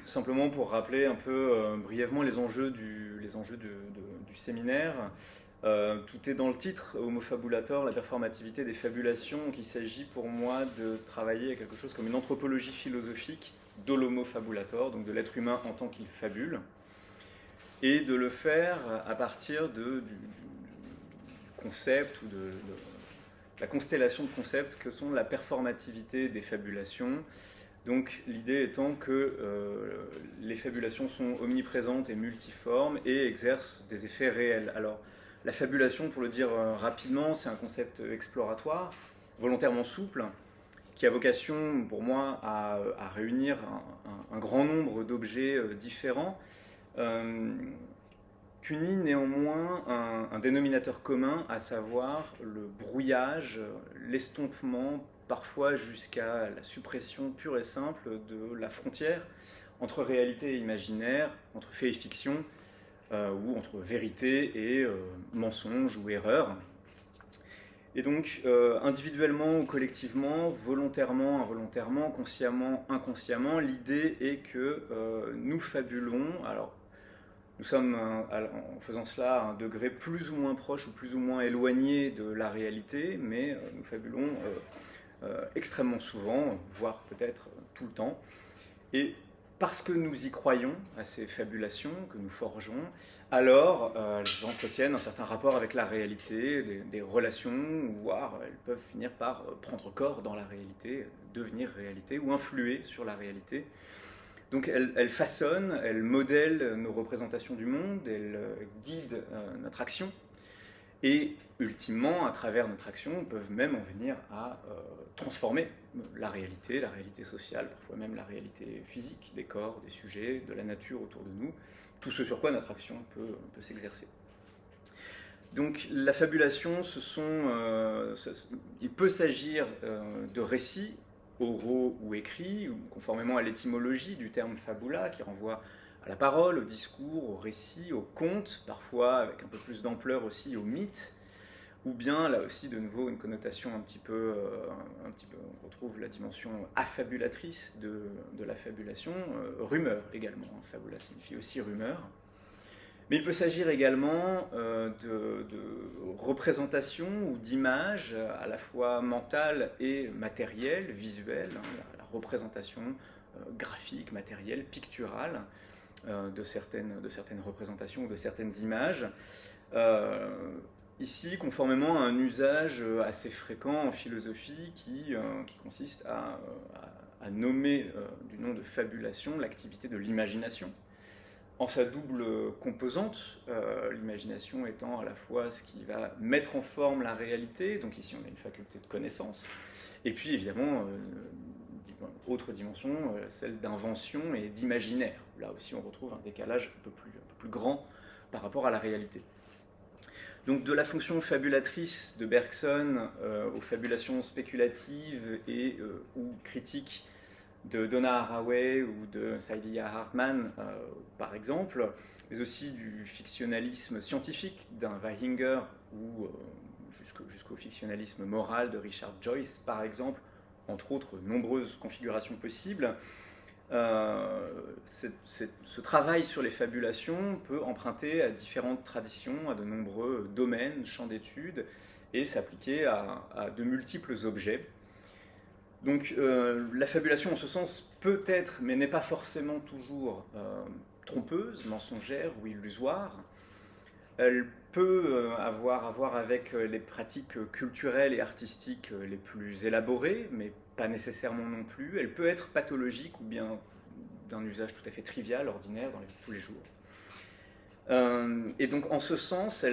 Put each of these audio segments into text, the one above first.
simplement pour rappeler un peu brièvement les enjeux du séminaire. Tout est dans le titre, Homo fabulator, la performativité des fabulations. Donc il s'agit pour moi de travailler à quelque chose comme une anthropologie philosophique de l'homo fabulator, donc de l'être humain en tant qu'il fabule, et de le faire à partir du concept ou de la constellation de concepts que sont la performativité des fabulations. Donc l'idée étant que les fabulations sont omniprésentes et multiformes et exercent des effets réels. Alors la fabulation, pour le dire rapidement, c'est un concept exploratoire, volontairement souple, qui a vocation pour moi à réunir un grand nombre d'objets différents, qu'unit néanmoins un dénominateur commun, à savoir le brouillage, l'estompement, parfois jusqu'à la suppression pure et simple de la frontière entre réalité et imaginaire, entre fait et fiction, ou entre vérité et mensonge ou erreur. Et donc, individuellement ou collectivement, volontairement, involontairement, consciemment, inconsciemment, l'idée est que nous fabulons. Alors, nous sommes, en faisant cela, à un degré plus ou moins proche ou plus ou moins éloigné de la réalité, mais nous fabulons extrêmement souvent, voire peut-être tout le temps. Et parce que nous y croyons, à ces fabulations que nous forgeons, alors elles entretiennent un certain rapport avec la réalité, des relations, voire elles peuvent finir par prendre corps dans la réalité, devenir réalité, ou influer sur la réalité. Donc elles façonnent, elles modèlent nos représentations du monde, elles guident notre action, et ultimement, à travers notre action, peuvent même en venir à transformer la réalité sociale, parfois même la réalité physique, des corps, des sujets, de la nature autour de nous, tout ce sur quoi notre action peut s'exercer. Donc la fabulation, il peut s'agir de récits oraux ou écrits, conformément à l'étymologie du terme fabula, qui renvoie à la parole, au discours, au récit, au conte, parfois avec un peu plus d'ampleur aussi au mythe, ou bien là aussi de nouveau une connotation un petit peu on retrouve la dimension affabulatrice de la fabulation, rumeur également, fabula signifie aussi rumeur. Mais il peut s'agir également de représentations ou d'images à la fois mentales et matérielles, visuelles, la représentation graphique, matérielle, picturale de certaines représentations ou de certaines images. Ici, conformément à un usage assez fréquent en philosophie qui consiste à nommer du nom de fabulation l'activité de l'imagination, en sa double composante, l'imagination étant à la fois ce qui va mettre en forme la réalité, donc ici on a une faculté de connaissance, et puis évidemment, autre dimension, celle d'invention et d'imaginaire. Là aussi on retrouve un décalage un peu plus grand par rapport à la réalité. Donc de la fonction fabulatrice de Bergson aux fabulations spéculatives et ou critiques de Donna Haraway ou de Saidiya Hartman, par exemple, mais aussi du fictionnalisme scientifique d'un Weihinger ou jusqu'au fictionnalisme moral de Richard Joyce, par exemple, entre autres nombreuses configurations possibles. Ce travail sur les fabulations peut emprunter à différentes traditions, à de nombreux domaines, champs d'études, et s'appliquer à de multiples objets. Donc la fabulation en ce sens peut être, mais n'est pas forcément toujours trompeuse, mensongère ou illusoire. Elle peut avoir à voir avec les pratiques culturelles et artistiques les plus élaborées, mais pas nécessairement non plus. Elle peut être pathologique ou bien d'un usage tout à fait trivial, ordinaire, dans la vie de tous les jours. Et donc en ce sens,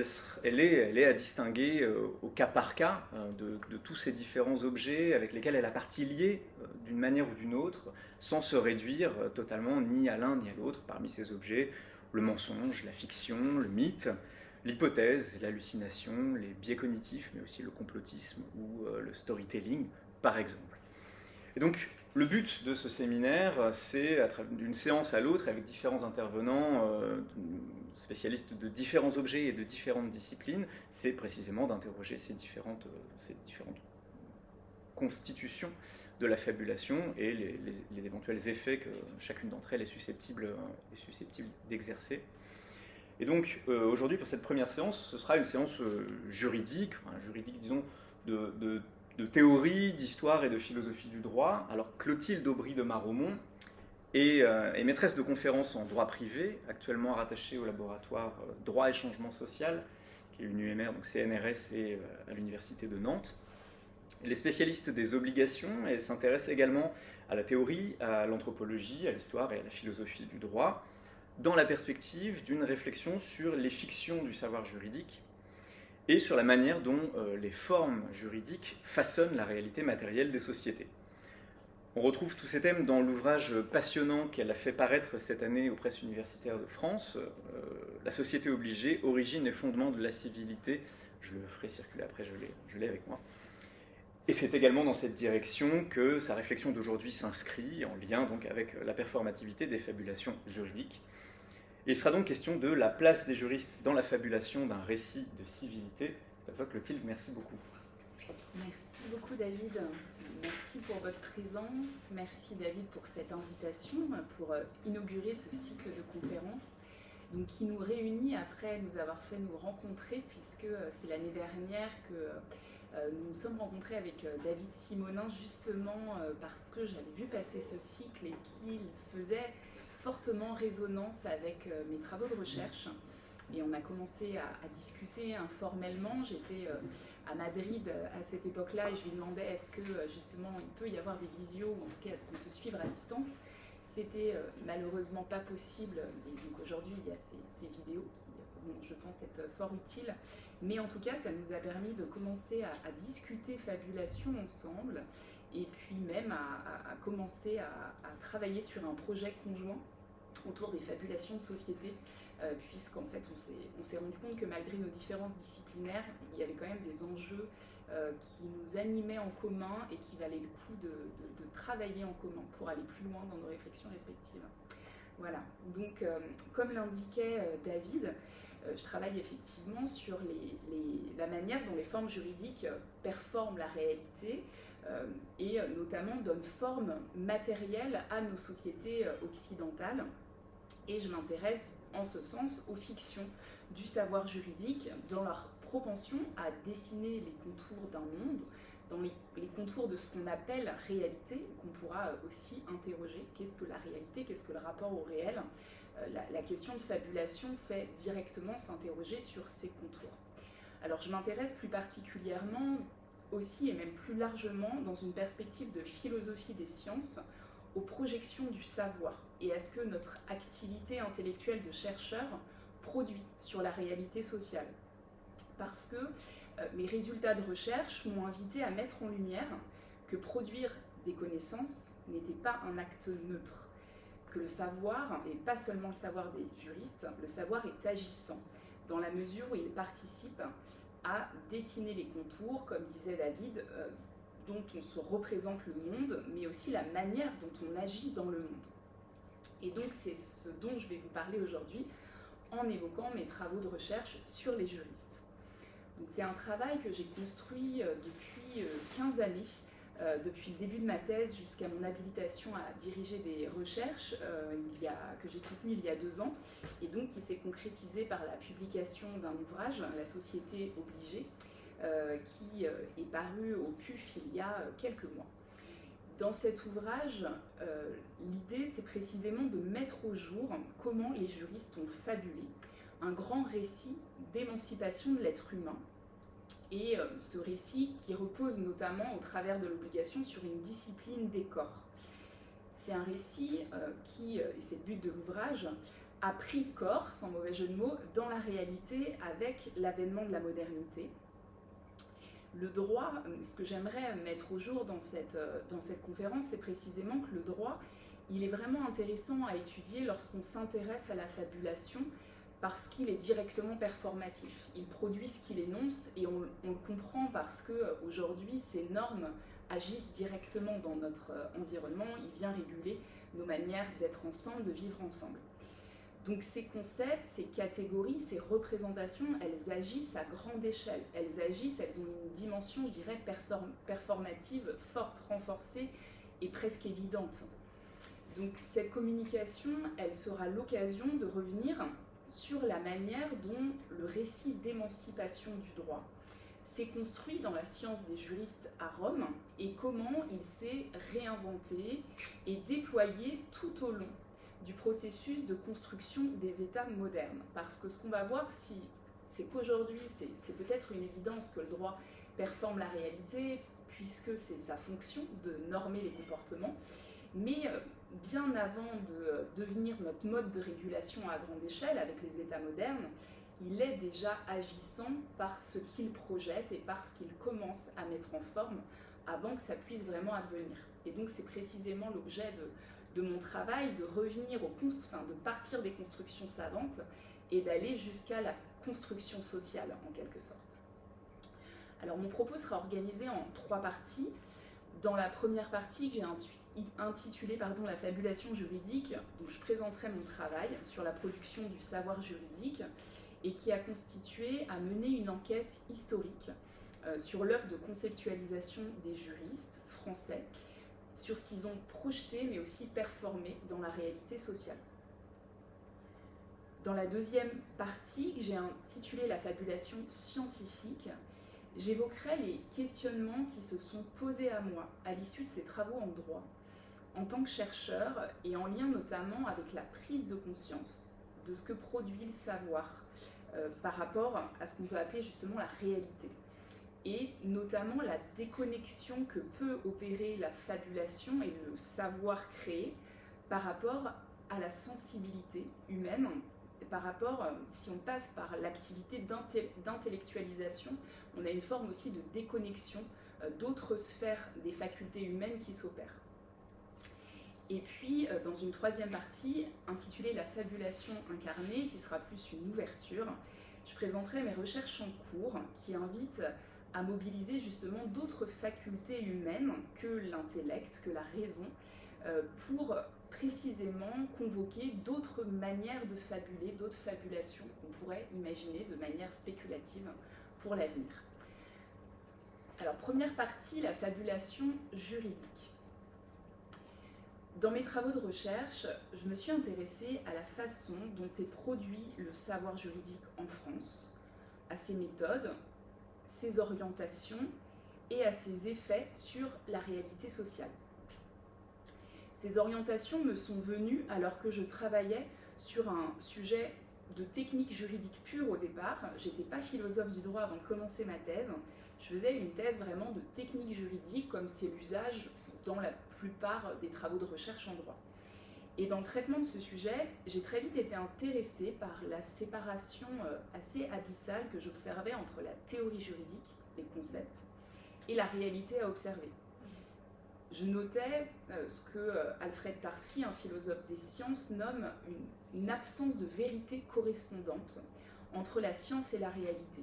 elle est à distinguer au cas par cas de tous ces différents objets avec lesquels elle a partie liée d'une manière ou d'une autre, sans se réduire totalement ni à l'un ni à l'autre parmi ces objets: le mensonge, la fiction, le mythe, l'hypothèse, l'hallucination, les biais cognitifs, mais aussi le complotisme ou le storytelling, par exemple. Et donc, le but de ce séminaire, c'est, d'une séance à l'autre, avec différents intervenants, spécialistes de différents objets et de différentes disciplines, c'est précisément d'interroger ces différentes constitution de la fabulation et les éventuels effets que chacune d'entre elles est susceptible d'exercer. Et donc aujourd'hui, pour cette première séance, ce sera une séance juridique, disons, de théorie, d'histoire et de philosophie du droit. Alors Clotilde Aubry de Maromont est maîtresse de conférences en droit privé, actuellement rattachée au laboratoire Droit et Changement Social, qui est une UMR, donc CNRS, et à l'université de Nantes. Elle est spécialiste des obligations et s'intéresse également à la théorie, à l'anthropologie, à l'histoire et à la philosophie du droit, dans la perspective d'une réflexion sur les fictions du savoir juridique et sur la manière dont les formes juridiques façonnent la réalité matérielle des sociétés. On retrouve tous ces thèmes dans l'ouvrage passionnant qu'elle a fait paraître cette année aux presses universitaires de France, La société obligée, origine et fondement de la civilité. Je le ferai circuler après, je l'ai avec moi. Et c'est également dans cette direction que sa réflexion d'aujourd'hui s'inscrit, en lien donc avec la performativité des fabulations juridiques. Et il sera donc question de la place des juristes dans la fabulation d'un récit de civilité. C'est à toi, Clotilde, merci beaucoup. Merci beaucoup, David. Merci pour votre présence. Merci, David, pour cette invitation, pour inaugurer ce cycle de conférences donc, qui nous réunit après nous avoir fait nous rencontrer, puisque c'est l'année dernière que nous nous sommes rencontrés avec David Simonin, justement parce que j'avais vu passer ce cycle et qu'il faisait fortement résonance avec mes travaux de recherche. Et on a commencé à discuter informellement. J'étais à Madrid à cette époque-là et je lui demandais est-ce que justement il peut y avoir des visios, ou en tout cas est-ce qu'on peut suivre à distance. C'était malheureusement pas possible. Et donc aujourd'hui il y a ces vidéos qui vont, je pense, être fort utiles. Mais en tout cas ça nous a permis de commencer à discuter fabulation ensemble et puis même à commencer à travailler sur un projet conjoint autour des fabulations de société, puisqu'en fait on s'est rendu compte que malgré nos différences disciplinaires, il y avait quand même des enjeux qui nous animaient en commun et qui valaient le coup de travailler en commun pour aller plus loin dans nos réflexions respectives. Voilà, donc comme l'indiquait David, je travaille effectivement sur la manière dont les formes juridiques performent la réalité et notamment donnent forme matérielle à nos sociétés occidentales. Et je m'intéresse en ce sens aux fictions du savoir juridique dans leur propension à dessiner les contours d'un monde, dans les contours de ce qu'on appelle réalité, qu'on pourra aussi interroger. Qu'est-ce que la réalité? Qu'est-ce que le rapport au réel? La question de fabulation fait directement s'interroger sur ces contours. Alors je m'intéresse plus particulièrement aussi et même plus largement dans une perspective de philosophie des sciences aux projections du savoir et à ce que notre activité intellectuelle de chercheur produit sur la réalité sociale. Parce que mes résultats de recherche m'ont invité à mettre en lumière que produire des connaissances n'était pas un acte neutre, que le savoir, et pas seulement le savoir des juristes, le savoir est agissant, dans la mesure où il participe à dessiner les contours, comme disait David, dont on se représente le monde, mais aussi la manière dont on agit dans le monde. Et donc c'est ce dont je vais vous parler aujourd'hui en évoquant mes travaux de recherche sur les juristes. Donc c'est un travail que j'ai construit depuis 15 années, depuis le début de ma thèse jusqu'à mon habilitation à diriger des recherches que j'ai soutenues il y a 2 ans, et donc qui s'est concrétisé par la publication d'un ouvrage, La société obligée, qui est paru au CUF il y a quelques mois. Dans cet ouvrage, l'idée c'est précisément de mettre au jour comment les juristes ont fabulé un grand récit d'émancipation de l'être humain, et ce récit qui repose notamment au travers de l'obligation sur une discipline des corps. C'est un récit qui, et c'est le but de l'ouvrage, a pris corps, sans mauvais jeu de mots, dans la réalité avec l'avènement de la modernité. Le droit, ce que j'aimerais mettre au jour dans cette conférence, c'est précisément que le droit, il est vraiment intéressant à étudier lorsqu'on s'intéresse à la fabulation, parce qu'il est directement performatif. Il produit ce qu'il énonce et on le comprend parce qu'aujourd'hui, ces normes agissent directement dans notre environnement. Il vient réguler nos manières d'être ensemble, de vivre ensemble. Donc ces concepts, ces catégories, ces représentations, elles agissent à grande échelle. Elles ont une dimension, je dirais, performative, forte, renforcée et presque évidente. Donc cette communication, elle sera l'occasion de revenir sur la manière dont le récit d'émancipation du droit s'est construit dans la science des juristes à Rome et comment il s'est réinventé et déployé tout au long du processus de construction des États modernes. Parce que ce qu'on va voir, c'est qu'aujourd'hui, c'est peut-être une évidence que le droit performe la réalité, puisque c'est sa fonction de normer les comportements, mais bien avant de devenir notre mode de régulation à grande échelle avec les États modernes, il est déjà agissant par ce qu'il projette et par ce qu'il commence à mettre en forme avant que ça puisse vraiment advenir. Et donc c'est précisément l'objet de mon travail, de revenir de partir des constructions savantes et d'aller jusqu'à la construction sociale en quelque sorte. Alors mon propos sera organisé en 3 parties. Dans la première partie que j'ai intitulée la fabulation juridique, où je présenterai mon travail sur la production du savoir juridique et qui a constitué à mener une enquête historique sur l'œuvre de conceptualisation des juristes français, sur ce qu'ils ont projeté mais aussi performé dans la réalité sociale. Dans la deuxième partie, que j'ai intitulée la fabulation scientifique, j'évoquerai les questionnements qui se sont posés à moi à l'issue de ces travaux en droit, en tant que chercheur et en lien notamment avec la prise de conscience de ce que produit le savoir par rapport à ce qu'on peut appeler justement la réalité, et notamment la déconnexion que peut opérer la fabulation et le savoir créé par rapport à la sensibilité humaine, par rapport, si on passe par l'activité d'intellectualisation, on a une forme aussi de déconnexion d'autres sphères des facultés humaines qui s'opèrent. Et puis, dans une troisième partie, intitulée La fabulation incarnée, qui sera plus une ouverture, je présenterai mes recherches en cours qui invitent à mobiliser justement d'autres facultés humaines que l'intellect, que la raison, pour précisément convoquer d'autres manières de fabuler, d'autres fabulations qu'on pourrait imaginer de manière spéculative pour l'avenir. Alors, première partie, la fabulation juridique. Dans mes travaux de recherche, je me suis intéressée à la façon dont est produit le savoir juridique en France, à ses méthodes, ses orientations et à ses effets sur la réalité sociale. Ces orientations me sont venues alors que je travaillais sur un sujet de technique juridique pure au départ. Je n'étais pas philosophe du droit avant de commencer ma thèse. Je faisais une thèse vraiment de technique juridique comme c'est l'usage dans la plupart des travaux de recherche en droit. Et dans le traitement de ce sujet, j'ai très vite été intéressée par la séparation assez abyssale que j'observais entre la théorie juridique, les concepts, et la réalité à observer. Je notais ce que Alfred Tarski, un philosophe des sciences, nomme une absence de vérité correspondante entre la science et la réalité.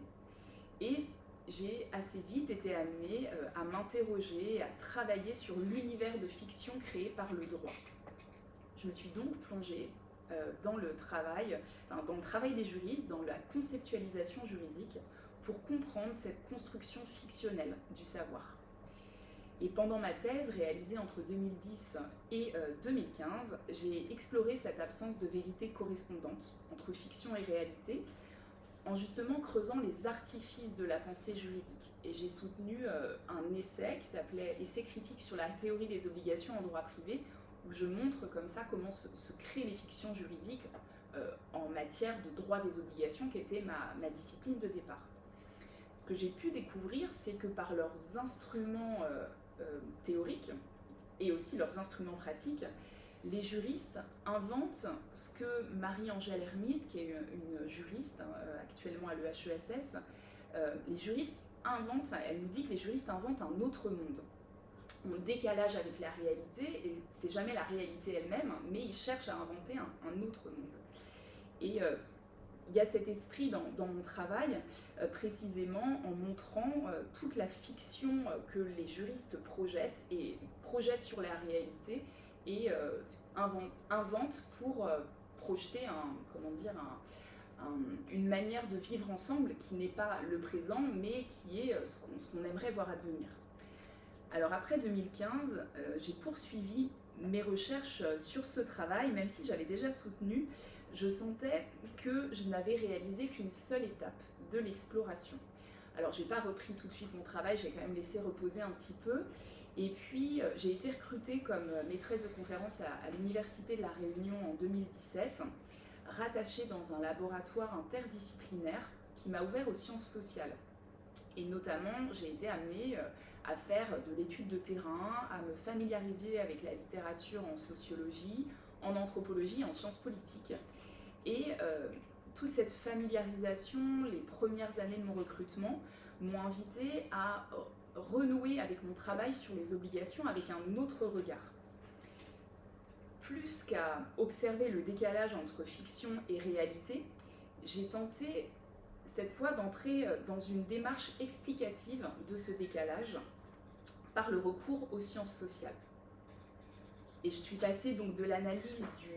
Et j'ai assez vite été amenée à m'interroger, à travailler sur l'univers de fiction créé par le droit. Je me suis donc plongée dans le travail des juristes, dans la conceptualisation juridique, pour comprendre cette construction fictionnelle du savoir. Et pendant ma thèse, réalisée entre 2010 et 2015, j'ai exploré cette absence de vérité correspondante entre fiction et réalité, en justement creusant les artifices de la pensée juridique. Et j'ai soutenu un essai qui s'appelait « Essai critique sur la théorie des obligations en droit privé », où je montre comme ça comment se créent les fictions juridiques en matière de droit des obligations, qui était ma discipline de départ. Ce que j'ai pu découvrir, c'est que par leurs instruments théoriques et aussi leurs instruments pratiques, les juristes inventent ce que Marie-Angèle Hermite, qui est une juriste actuellement à l'EHESS, les juristes inventent, elle nous dit que les juristes inventent un autre monde, un décalage avec la réalité, et c'est jamais la réalité elle-même, mais ils cherchent à inventer un autre monde. Et il y a cet esprit dans mon travail, précisément en montrant toute la fiction que les juristes projettent sur la réalité et inventent pour projeter une manière de vivre ensemble qui n'est pas le présent, mais qui est ce qu'on aimerait voir advenir. Alors après 2015, j'ai poursuivi mes recherches sur ce travail, même si j'avais déjà soutenu, je sentais que je n'avais réalisé qu'une seule étape de l'exploration. Alors je n'ai pas repris tout de suite mon travail, j'ai quand même laissé reposer un petit peu. Et puis j'ai été recrutée comme maîtresse de conférence à l'Université de La Réunion en 2017, rattachée dans un laboratoire interdisciplinaire qui m'a ouvert aux sciences sociales. Et notamment, j'ai été amenée à faire de l'étude de terrain, à me familiariser avec la littérature en sociologie, en anthropologie, en sciences politiques. Et toute cette familiarisation, les premières années de mon recrutement, m'ont invitée à renouer avec mon travail sur les obligations avec un autre regard. Plus qu'à observer le décalage entre fiction et réalité, j'ai tenté cette fois d'entrer dans une démarche explicative de ce décalage par le recours aux sciences sociales. Et je suis passée donc de l'analyse du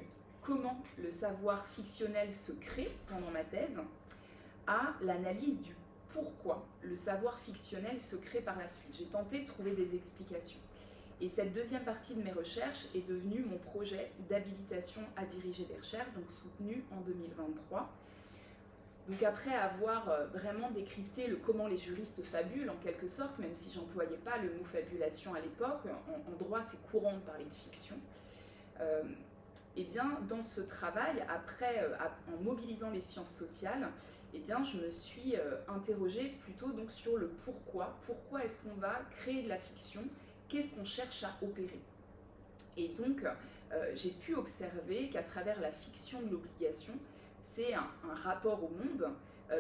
comment le savoir fictionnel se crée pendant ma thèse à l'analyse du pourquoi le savoir fictionnel se crée par la suite. J'ai tenté de trouver des explications. Et cette deuxième partie de mes recherches est devenue mon projet d'habilitation à diriger des recherches, donc soutenu en 2023. Donc après avoir vraiment décrypté le comment les juristes fabulent en quelque sorte, même si j'employais pas le mot fabulation à l'époque, en droit c'est courant de parler de fiction, et bien dans ce travail, après, en mobilisant les sciences sociales, et bien je me suis interrogée plutôt donc sur le pourquoi. Pourquoi est-ce qu'on va créer de la fiction? Qu'est-ce qu'on cherche à opérer? Et donc j'ai pu observer qu'à travers la fiction de l'obligation, c'est un rapport au monde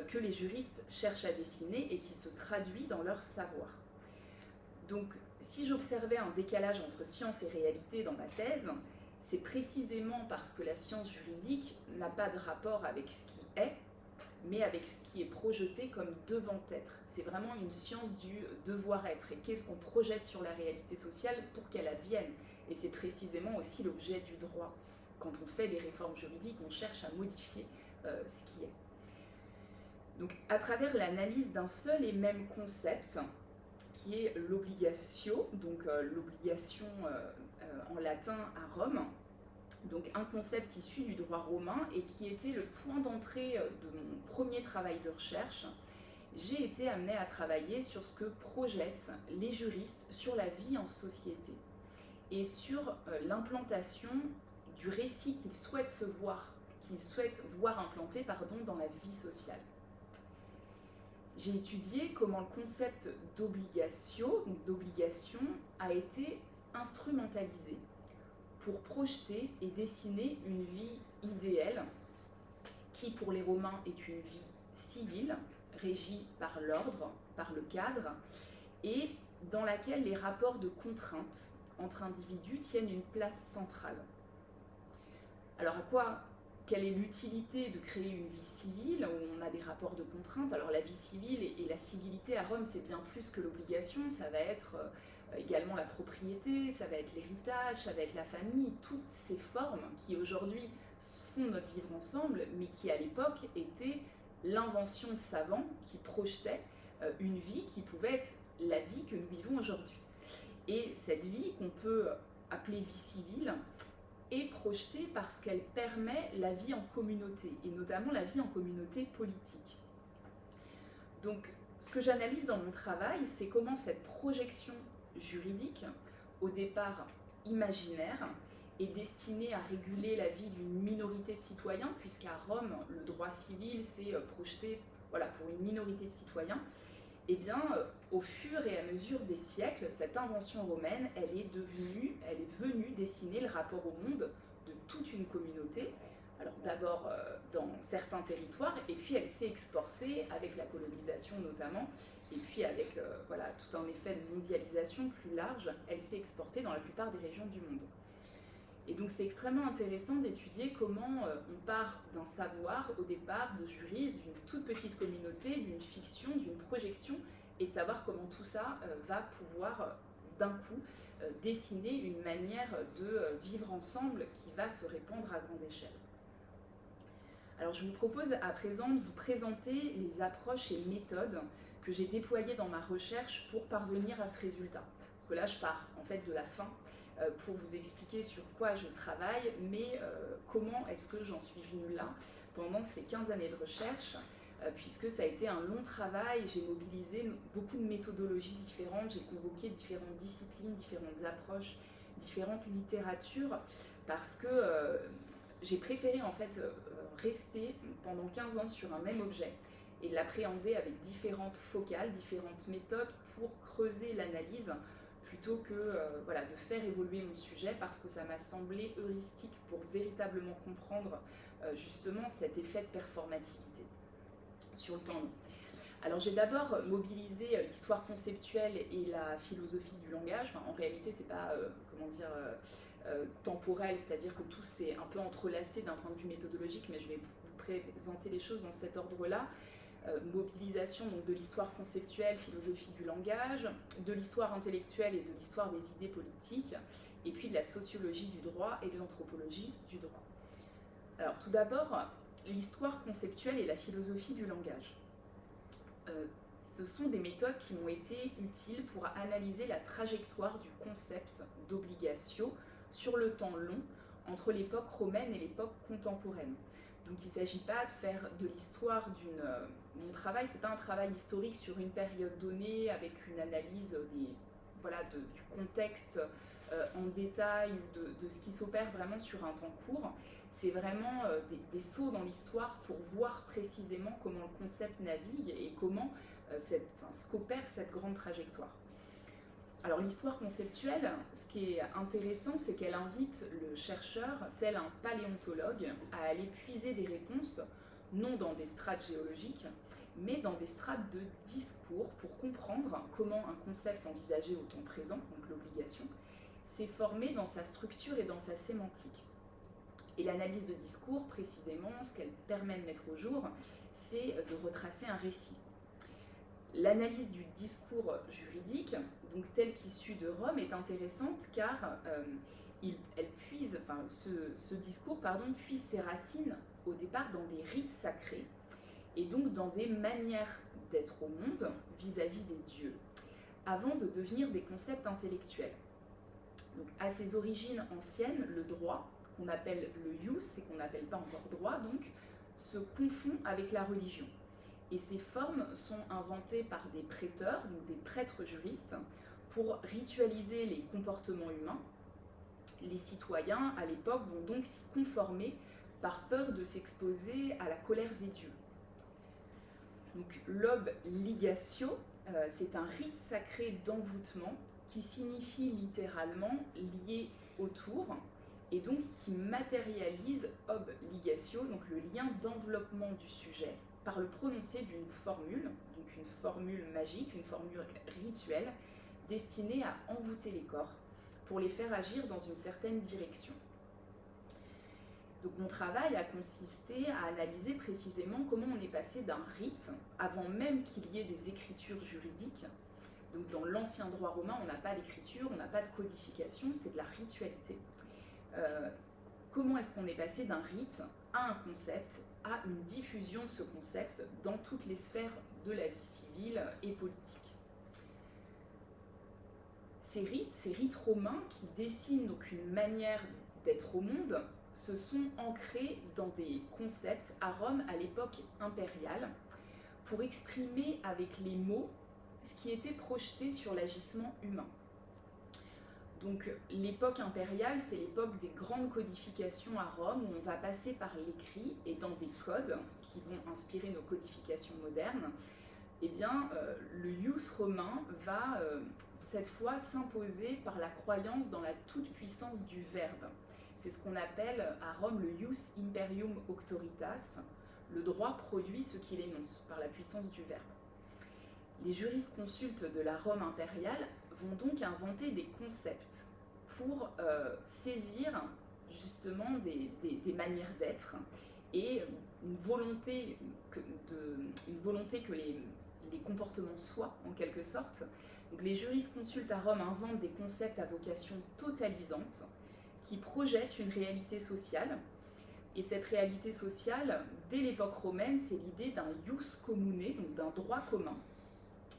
que les juristes cherchent à dessiner et qui se traduit dans leur savoir. Donc, si j'observais un décalage entre science et réalité dans ma thèse, c'est précisément parce que la science juridique n'a pas de rapport avec ce qui est, mais avec ce qui est projeté comme devant être. C'est vraiment une science du devoir-être et qu'est-ce qu'on projette sur la réalité sociale pour qu'elle advienne. Et c'est précisément aussi l'objet du droit. Quand on fait des réformes juridiques, on cherche à modifier ce qui est. Donc, à travers l'analyse d'un seul et même concept, qui est l'obligatio, donc l'obligation en latin à Rome, donc un concept issu du droit romain et qui était le point d'entrée de mon premier travail de recherche, j'ai été amenée à travailler sur ce que projettent les juristes sur la vie en société et sur l'implantation du récit qu'ils souhaitent voir implanté dans la vie sociale. J'ai étudié comment le concept d'obligation a été instrumentalisé pour projeter et dessiner une vie idéale qui, pour les Romains, est une vie civile, régie par l'ordre, par le cadre, et dans laquelle les rapports de contrainte entre individus tiennent une place centrale. Alors quelle est l'utilité de créer une vie civile où on a des rapports de contrainte? Alors la vie civile et la civilité à Rome, c'est bien plus que l'obligation, ça va être également la propriété, ça va être l'héritage, ça va être la famille, toutes ces formes qui aujourd'hui font notre vivre ensemble, mais qui à l'époque étaient l'invention de savants qui projetaient une vie qui pouvait être la vie que nous vivons aujourd'hui. Et cette vie qu'on peut appeler vie civile est projetée parce qu'elle permet la vie en communauté, et notamment la vie en communauté politique. Donc, ce que j'analyse dans mon travail, c'est comment cette projection juridique, au départ imaginaire, est destinée à réguler la vie d'une minorité de citoyens, puisqu'à Rome, le droit civil s'est projeté pour une minorité de citoyens. Eh bien, au fur et à mesure des siècles, cette invention romaine, elle est venue dessiner le rapport au monde de toute une communauté. Alors d'abord dans certains territoires, et puis elle s'est exportée avec la colonisation notamment, et puis avec tout un effet de mondialisation plus large, elle s'est exportée dans la plupart des régions du monde. Et donc c'est extrêmement intéressant d'étudier comment on part d'un savoir au départ de juristes, d'une toute petite communauté, d'une fiction, d'une projection, et de savoir comment tout ça va pouvoir d'un coup dessiner une manière de vivre ensemble qui va se répandre à grande échelle. Alors je vous propose à présent de vous présenter les approches et méthodes que j'ai déployées dans ma recherche pour parvenir à ce résultat. Parce que là je pars en fait de la fin pour vous expliquer sur quoi je travaille, mais comment est-ce que j'en suis venue là pendant ces 15 années de recherche, puisque ça a été un long travail, j'ai mobilisé beaucoup de méthodologies différentes, j'ai convoqué différentes disciplines, différentes approches, différentes littératures, parce que j'ai préféré en fait rester pendant 15 ans sur un même objet et l'appréhender avec différentes focales, différentes méthodes pour creuser l'analyse plutôt que de faire évoluer mon sujet, parce que ça m'a semblé heuristique pour véritablement comprendre justement cet effet de performativité sur le temps long. Alors j'ai d'abord mobilisé l'histoire conceptuelle et la philosophie du langage. Enfin, en réalité c'est pas temporel, c'est-à-dire que tout s'est un peu entrelacé d'un point de vue méthodologique, mais je vais vous présenter les choses dans cet ordre-là. Mobilisation donc, de l'histoire conceptuelle, philosophie du langage, de l'histoire intellectuelle et de l'histoire des idées politiques, et puis de la sociologie du droit et de l'anthropologie du droit. Alors tout d'abord, l'histoire conceptuelle et la philosophie du langage. Ce sont des méthodes qui m'ont été utiles pour analyser la trajectoire du concept d'obligatio sur le temps long entre l'époque romaine et l'époque contemporaine. Donc il ne s'agit pas de faire de l'histoire d'une... Mon travail, ce n'est pas un travail historique sur une période donnée avec une analyse du contexte en détail ou de ce qui s'opère vraiment sur un temps court. C'est vraiment des sauts dans l'histoire pour voir précisément comment le concept navigue et comment ce qu'opère cette grande trajectoire. Alors l'histoire conceptuelle, ce qui est intéressant, c'est qu'elle invite le chercheur, tel un paléontologue, à aller puiser des réponses, non dans des strates géologiques, mais dans des strates de discours pour comprendre comment un concept envisagé au temps présent, donc l'obligation, s'est formé dans sa structure et dans sa sémantique. Et l'analyse de discours, précisément, ce qu'elle permet de mettre au jour, c'est de retracer un récit. L'analyse du discours juridique, donc tel qu'issu de Rome, est intéressante car ce discours puise ses racines au départ dans des rites sacrés et donc dans des manières d'être au monde vis-à-vis des dieux, avant de devenir des concepts intellectuels. Donc, à ses origines anciennes, le droit, qu'on appelle le ius et qu'on n'appelle pas encore droit, donc, se confond avec la religion. Et ces formes sont inventées par des prêteurs, donc des prêtres juristes, pour ritualiser les comportements humains. Les citoyens, à l'époque, vont donc s'y conformer par peur de s'exposer à la colère des dieux. Donc, l'obligatio, c'est un rite sacré d'envoûtement qui signifie littéralement lié autour, et donc qui matérialise obligatio, donc le lien d'enveloppement du sujet, par le prononcé d'une formule, donc une formule magique, une formule rituelle, destinée à envoûter les corps, pour les faire agir dans une certaine direction. Donc mon travail a consisté à analyser précisément comment on est passé d'un rite, avant même qu'il y ait des écritures juridiques. Donc dans l'ancien droit romain, on n'a pas d'écriture, on n'a pas de codification, c'est de la ritualité. Comment est-ce qu'on est passé d'un rite à un concept, à une diffusion de ce concept dans toutes les sphères de la vie civile et politique. Ces rites romains qui dessinent donc une manière d'être au monde, se sont ancrés dans des concepts à Rome à l'époque impériale pour exprimer avec les mots ce qui était projeté sur l'agissement humain. Donc l'époque impériale, c'est l'époque des grandes codifications à Rome où on va passer par l'écrit et dans des codes qui vont inspirer nos codifications modernes. Eh bien, le ius romain va cette fois s'imposer par la croyance dans la toute-puissance du verbe. C'est ce qu'on appelle à Rome le ius imperium auctoritas. Le droit produit ce qu'il énonce par la puissance du verbe. Les jurisconsultes de la Rome impériale vont donc inventer des concepts pour saisir justement des manières d'être et une volonté que les comportements soient en quelque sorte. Donc les jurisconsultes à Rome inventent des concepts à vocation totalisante qui projettent une réalité sociale. Et cette réalité sociale dès l'époque romaine, c'est l'idée d'un ius commune, donc d'un droit commun,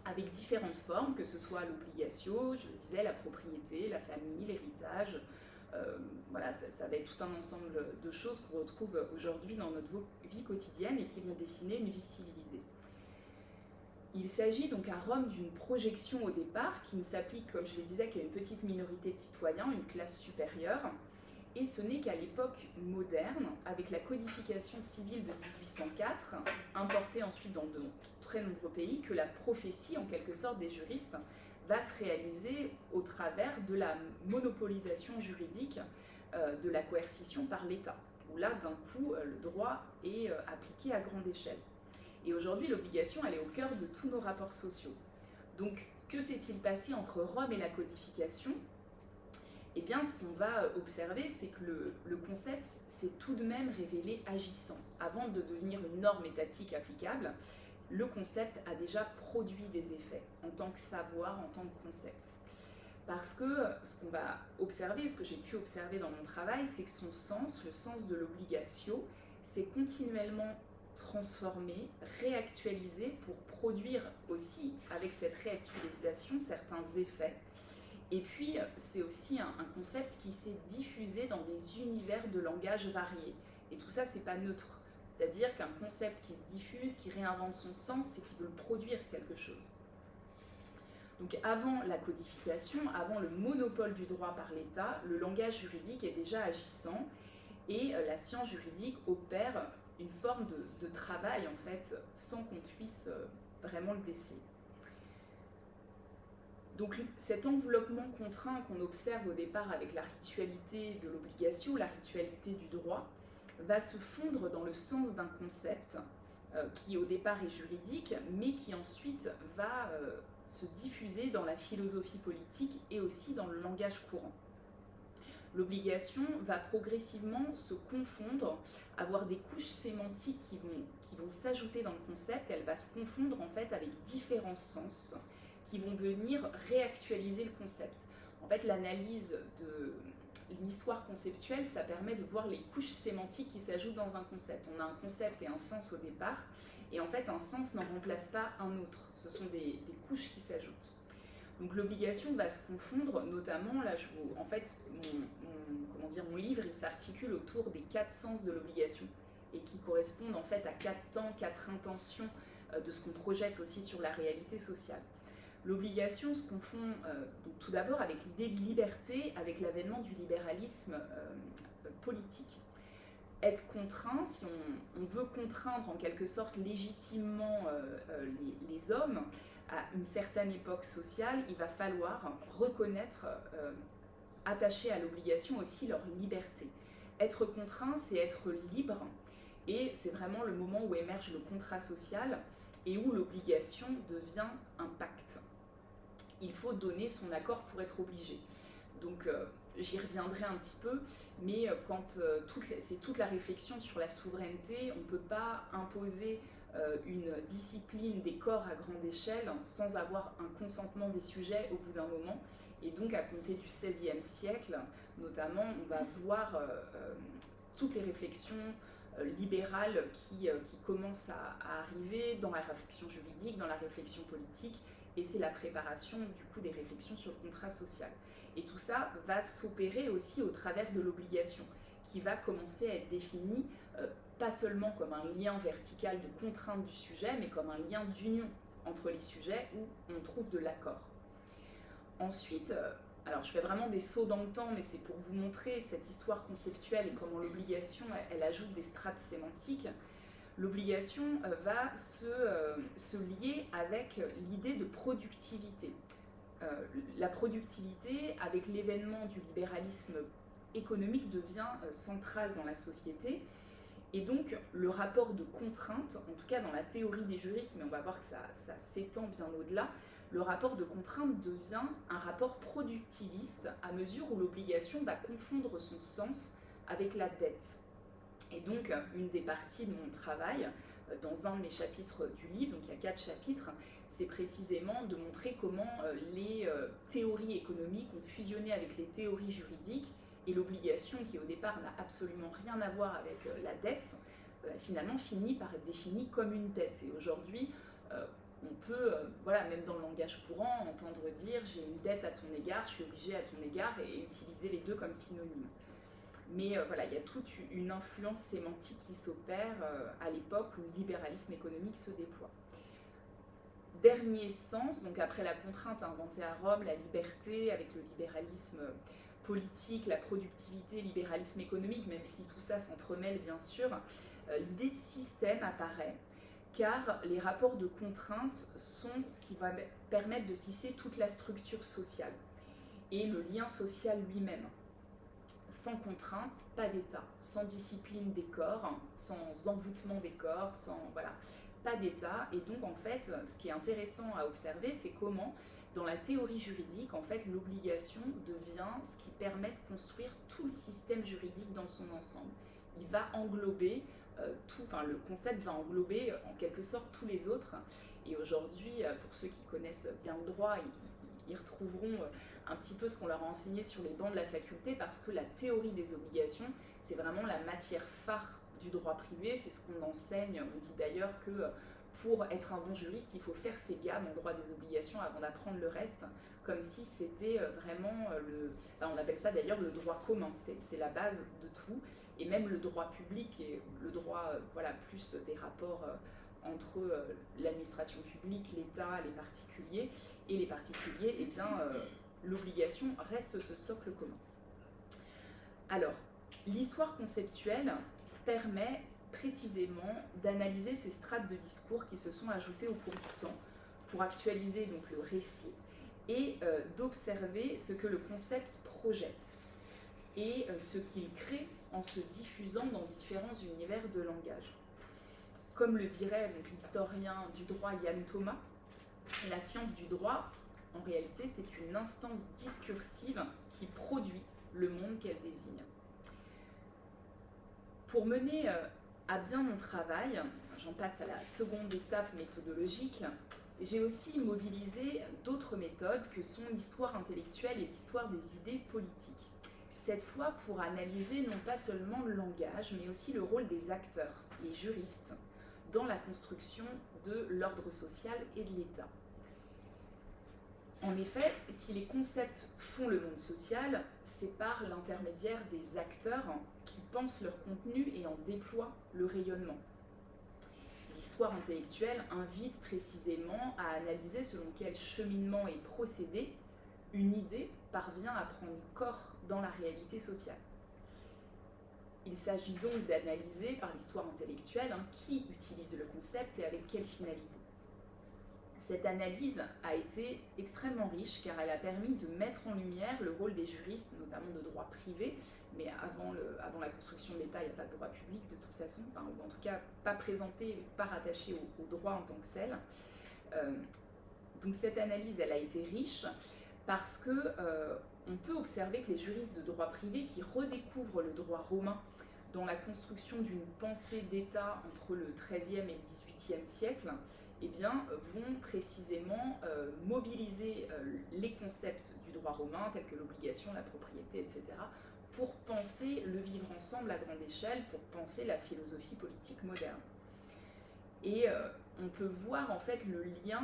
avec différentes formes, que ce soit l'obligatio, je le disais, la propriété, la famille, l'héritage. Voilà, ça va être tout un ensemble de choses qu'on retrouve aujourd'hui dans notre vie quotidienne et qui vont dessiner une vie civilisée. Il s'agit donc à Rome d'une projection au départ qui ne s'applique, comme je le disais, qu'à une petite minorité de citoyens, une classe supérieure. Et ce n'est qu'à l'époque moderne, avec la codification civile de 1804, importée ensuite dans de très nombreux pays, que la prophétie, en quelque sorte, des juristes va se réaliser au travers de la monopolisation juridique de la coercition par l'État, où là, d'un coup, le droit est appliqué à grande échelle. Et aujourd'hui, l'obligation, elle est au cœur de tous nos rapports sociaux. Donc, que s'est-il passé entre Rome et la codification ? Eh bien, ce qu'on va observer, c'est que le concept s'est tout de même révélé agissant. Avant de devenir une norme étatique applicable, le concept a déjà produit des effets en tant que savoir, en tant que concept. Parce que ce qu'on va observer, ce que j'ai pu observer dans mon travail, c'est que son sens, le sens de l'obligatio, s'est continuellement transformé, réactualisé pour produire aussi, avec cette réactualisation, certains effets. Et puis, c'est aussi un concept qui s'est diffusé dans des univers de langage variés. Et tout ça, c'est pas neutre. C'est-à-dire qu'un concept qui se diffuse, qui réinvente son sens, c'est qu'il veut produire quelque chose. Donc avant la codification, avant le monopole du droit par l'État, le langage juridique est déjà agissant et la science juridique opère une forme de travail, en fait, sans qu'on puisse vraiment le déceler. Donc cet enveloppement contraint qu'on observe au départ avec la ritualité de l'obligation, la ritualité du droit, va se fondre dans le sens d'un concept qui au départ est juridique, mais qui ensuite va se diffuser dans la philosophie politique et aussi dans le langage courant. L'obligation va progressivement se confondre, avoir des couches sémantiques qui vont s'ajouter dans le concept, elle va se confondre en fait avec différents sens qui vont venir réactualiser le concept. En fait, l'analyse de l'histoire conceptuelle, ça permet de voir les couches sémantiques qui s'ajoutent dans un concept. On a un concept et un sens au départ, et en fait, un sens n'en remplace pas un autre. Ce sont des couches qui s'ajoutent. Donc l'obligation va se confondre, notamment, là, en fait, mon livre, il s'articule autour des 4 sens de l'obligation, et qui correspondent en fait à 4 temps, 4 intentions de ce qu'on projette aussi sur la réalité sociale. L'obligation se confond donc tout d'abord avec l'idée de liberté, avec l'avènement du libéralisme politique. Être contraint, si on veut contraindre en quelque sorte légitimement les hommes à une certaine époque sociale, il va falloir reconnaître, attacher à l'obligation aussi leur liberté. Être contraint, c'est être libre, et c'est vraiment le moment où émerge le contrat social et où l'obligation devient un pacte. Il faut donner son accord pour être obligé. Donc j'y reviendrai un petit peu, mais quand c'est toute la réflexion sur la souveraineté, on ne peut pas imposer une discipline des corps à grande échelle sans avoir un consentement des sujets au bout d'un moment. Et donc à compter du XVIe siècle, notamment, on va voir toutes les réflexions libérales qui commencent à arriver dans la réflexion juridique, dans la réflexion politique, et c'est la préparation du coup des réflexions sur le contrat social. Et tout ça va s'opérer aussi au travers de l'obligation, qui va commencer à être définie pas seulement comme un lien vertical de contrainte du sujet, mais comme un lien d'union entre les sujets où on trouve de l'accord. Ensuite, alors je fais vraiment des sauts dans le temps, mais c'est pour vous montrer cette histoire conceptuelle et comment l'obligation, elle ajoute des strates sémantiques. L'obligation va se lier avec l'idée de productivité. La productivité, avec l'événement du libéralisme économique, devient centrale dans la société. Et donc, le rapport de contrainte, en tout cas dans la théorie des juristes, mais on va voir que ça s'étend bien au-delà, le rapport de contrainte devient un rapport productiviste à mesure où l'obligation va confondre son sens avec la dette. Et donc, une des parties de mon travail, dans un de mes chapitres du livre, donc il y a 4 chapitres, c'est précisément de montrer comment les théories économiques ont fusionné avec les théories juridiques, et l'obligation, qui au départ n'a absolument rien à voir avec la dette, finalement finit par être définie comme une dette. Et aujourd'hui, on peut, voilà, même dans le langage courant, entendre dire j'ai une dette à ton égard, je suis obligé à ton égard, et utiliser les deux comme synonymes. Mais voilà, il y a toute une influence sémantique qui s'opère à l'époque où le libéralisme économique se déploie. Dernier sens, donc après la contrainte inventée à Rome, la liberté avec le libéralisme politique, la productivité, libéralisme économique, même si tout ça s'entremêle bien sûr, l'idée de système apparaît, car les rapports de contrainte sont ce qui va permettre de tisser toute la structure sociale et le lien social lui-même. Sans contrainte, pas d'État. Sans discipline des corps, sans envoûtement des corps, sans, voilà, pas d'État. Et donc, en fait, ce qui est intéressant à observer, c'est comment, dans la théorie juridique, en fait, l'obligation devient ce qui permet de construire tout le système juridique dans son ensemble. Il va englober tout, enfin, le concept va englober en quelque sorte tous les autres. Et aujourd'hui, pour ceux qui connaissent bien le droit, ils retrouveront un petit peu ce qu'on leur a enseigné sur les bancs de la faculté, parce que la théorie des obligations, c'est vraiment la matière phare du droit privé, c'est ce qu'on enseigne. On dit d'ailleurs que pour être un bon juriste, il faut faire ses gammes en droit des obligations avant d'apprendre le reste, comme si c'était vraiment on appelle ça d'ailleurs le droit commun, c'est la base de tout, et même le droit public et le droit voilà, plus des rapports entre l'administration publique, l'État, les particuliers, et les particuliers, eh bien, l'obligation reste ce socle commun. Alors, l'histoire conceptuelle permet précisément d'analyser ces strates de discours qui se sont ajoutées au cours du temps pour actualiser donc le récit et d'observer ce que le concept projette et ce qu'il crée en se diffusant dans différents univers de langage. Comme le dirait l'historien du droit Yann Thomas, la science du droit, en réalité, c'est une instance discursive qui produit le monde qu'elle désigne. Pour mener à bien mon travail, j'en passe à la seconde étape méthodologique, j'ai aussi mobilisé d'autres méthodes que sont l'histoire intellectuelle et l'histoire des idées politiques. Cette fois pour analyser non pas seulement le langage, mais aussi le rôle des acteurs, les juristes, dans la construction de l'ordre social et de l'État. En effet, si les concepts font le monde social, c'est par l'intermédiaire des acteurs qui pensent leur contenu et en déploient le rayonnement. L'histoire intellectuelle invite précisément à analyser selon quel cheminement et procédé une idée parvient à prendre corps dans la réalité sociale. Il s'agit donc d'analyser par l'histoire intellectuelle qui utilise le concept et avec quelle finalité. Cette analyse a été extrêmement riche car elle a permis de mettre en lumière le rôle des juristes, notamment de droit privé, mais avant la construction de l'État, il n'y a pas de droit public de toute façon, enfin, ou en tout cas pas présenté, pas rattaché au droit en tant que tel. Donc cette analyse, elle a été riche parce que on peut observer que les juristes de droit privé qui redécouvrent le droit romain dans la construction d'une pensée d'État entre le XIIIe et le XVIIIe siècle, eh bien, vont précisément mobiliser les concepts du droit romain, tels que l'obligation, la propriété, etc., pour penser le vivre ensemble à grande échelle, pour penser la philosophie politique moderne. Et on peut voir en fait le lien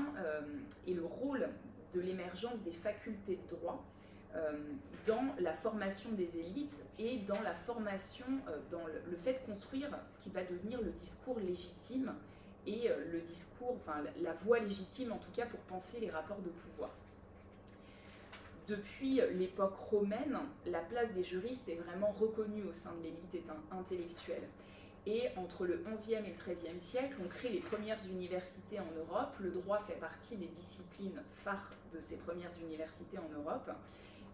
et le rôle de l'émergence des facultés de droit dans la formation des élites et dans la formation, dans le fait de construire ce qui va devenir le discours légitime et le discours, enfin la voie légitime en tout cas pour penser les rapports de pouvoir. Depuis l'époque romaine, la place des juristes est vraiment reconnue au sein de l'élite intellectuelle. Et entre le XIe et le XIIIe siècle, on crée les premières universités en Europe. Le droit fait partie des disciplines phares de ces premières universités en Europe.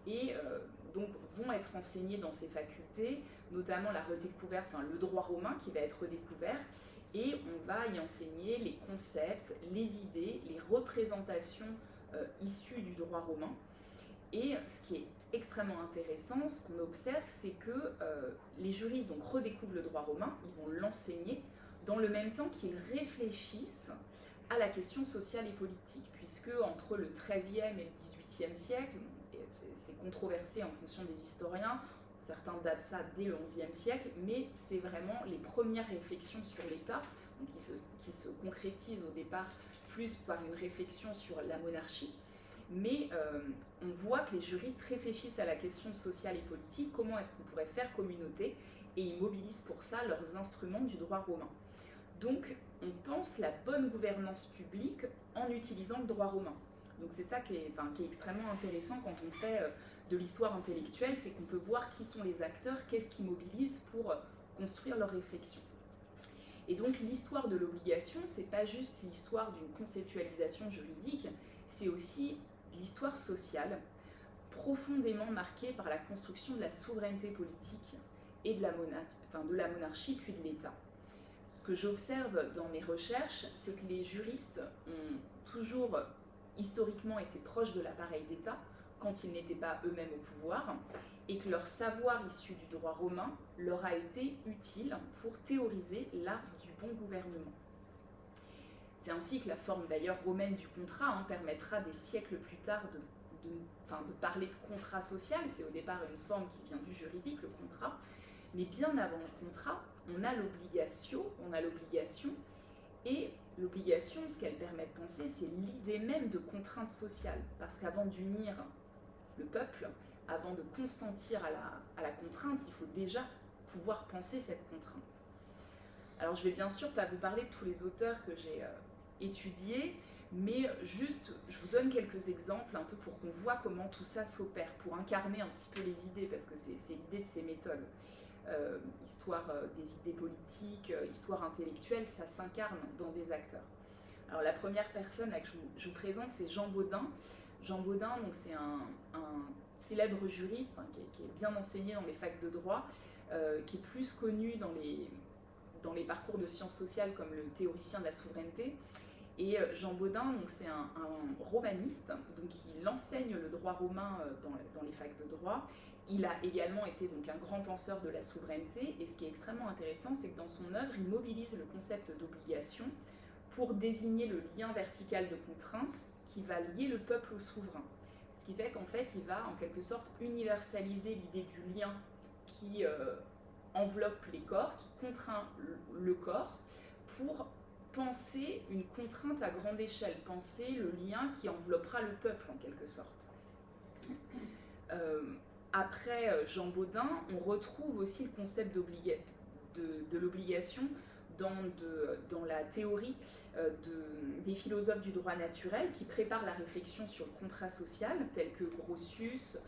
Et donc vont être enseignées dans ces facultés, notamment la redécouverte, enfin, le droit romain qui va être redécouvert. Et on va y enseigner les concepts, les idées, les représentations issues du droit romain. Et ce qui est extrêmement intéressant, ce qu'on observe, c'est que les juristes donc, redécouvrent le droit romain, ils vont l'enseigner, dans le même temps qu'ils réfléchissent à la question sociale et politique, puisque entre le XIIIe et le XVIIIe siècle, c'est controversé en fonction des historiens, certains datent ça dès le XIe siècle, mais c'est vraiment les premières réflexions sur l'État, qui se concrétisent au départ plus par une réflexion sur la monarchie. Mais on voit que les juristes réfléchissent à la question sociale et politique, comment est-ce qu'on pourrait faire communauté, et ils mobilisent pour ça leurs instruments du droit romain. Donc on pense la bonne gouvernance publique en utilisant le droit romain. Donc c'est ça qui est extrêmement intéressant quand on fait de l'histoire intellectuelle, c'est qu'on peut voir qui sont les acteurs, qu'est-ce qui mobilise pour construire leurs réflexions. Et donc l'histoire de l'obligation, c'est pas juste l'histoire d'une conceptualisation juridique, c'est aussi l'histoire sociale, profondément marquée par la construction de la souveraineté politique et de la monarchie puis de l'État. Ce que j'observe dans mes recherches, c'est que les juristes ont toujours historiquement été proches de l'appareil d'État quand ils n'étaient pas eux-mêmes au pouvoir, et que leur savoir issu du droit romain leur a été utile pour théoriser l'art du bon gouvernement. C'est ainsi que la forme d'ailleurs romaine du contrat permettra des siècles plus tard de parler de contrat social. C'est au départ une forme qui vient du juridique, le contrat, mais bien avant le contrat, on a l'obligation, et l'obligation, ce qu'elle permet de penser, c'est l'idée même de contrainte sociale, parce qu'avant d'unir le peuple, avant de consentir à la contrainte, il faut déjà pouvoir penser cette contrainte. Alors je vais bien sûr pas vous parler de tous les auteurs que j'ai étudiés, mais juste je vous donne quelques exemples un peu pour qu'on voit comment tout ça s'opère, pour incarner un petit peu les idées, parce que c'est l'idée de ces méthodes. Histoire des idées politiques, histoire intellectuelle, ça s'incarne dans des acteurs. Alors la première personne que je vous présente, c'est Jean Bodin. Jean Bodin, donc c'est un célèbre juriste qui est bien enseigné dans les facs de droit, qui est plus connu dans les parcours de sciences sociales comme le théoricien de la souveraineté. Et Jean Bodin, donc c'est un romaniste, donc il enseigne le droit romain dans les facs de droit. Il a également été donc un grand penseur de la souveraineté, et ce qui est extrêmement intéressant, c'est que dans son œuvre, il mobilise le concept d'obligation pour désigner le lien vertical de contrainte qui va lier le peuple au souverain. Ce qui fait qu'en fait, il va en quelque sorte universaliser l'idée du lien qui enveloppe les corps, qui contraint le corps, pour penser une contrainte à grande échelle, penser le lien qui enveloppera le peuple en quelque sorte. Après Jean Bodin, on retrouve aussi le concept de l'obligation dans la théorie des philosophes du droit naturel qui préparent la réflexion sur le contrat social, tels que Grotius,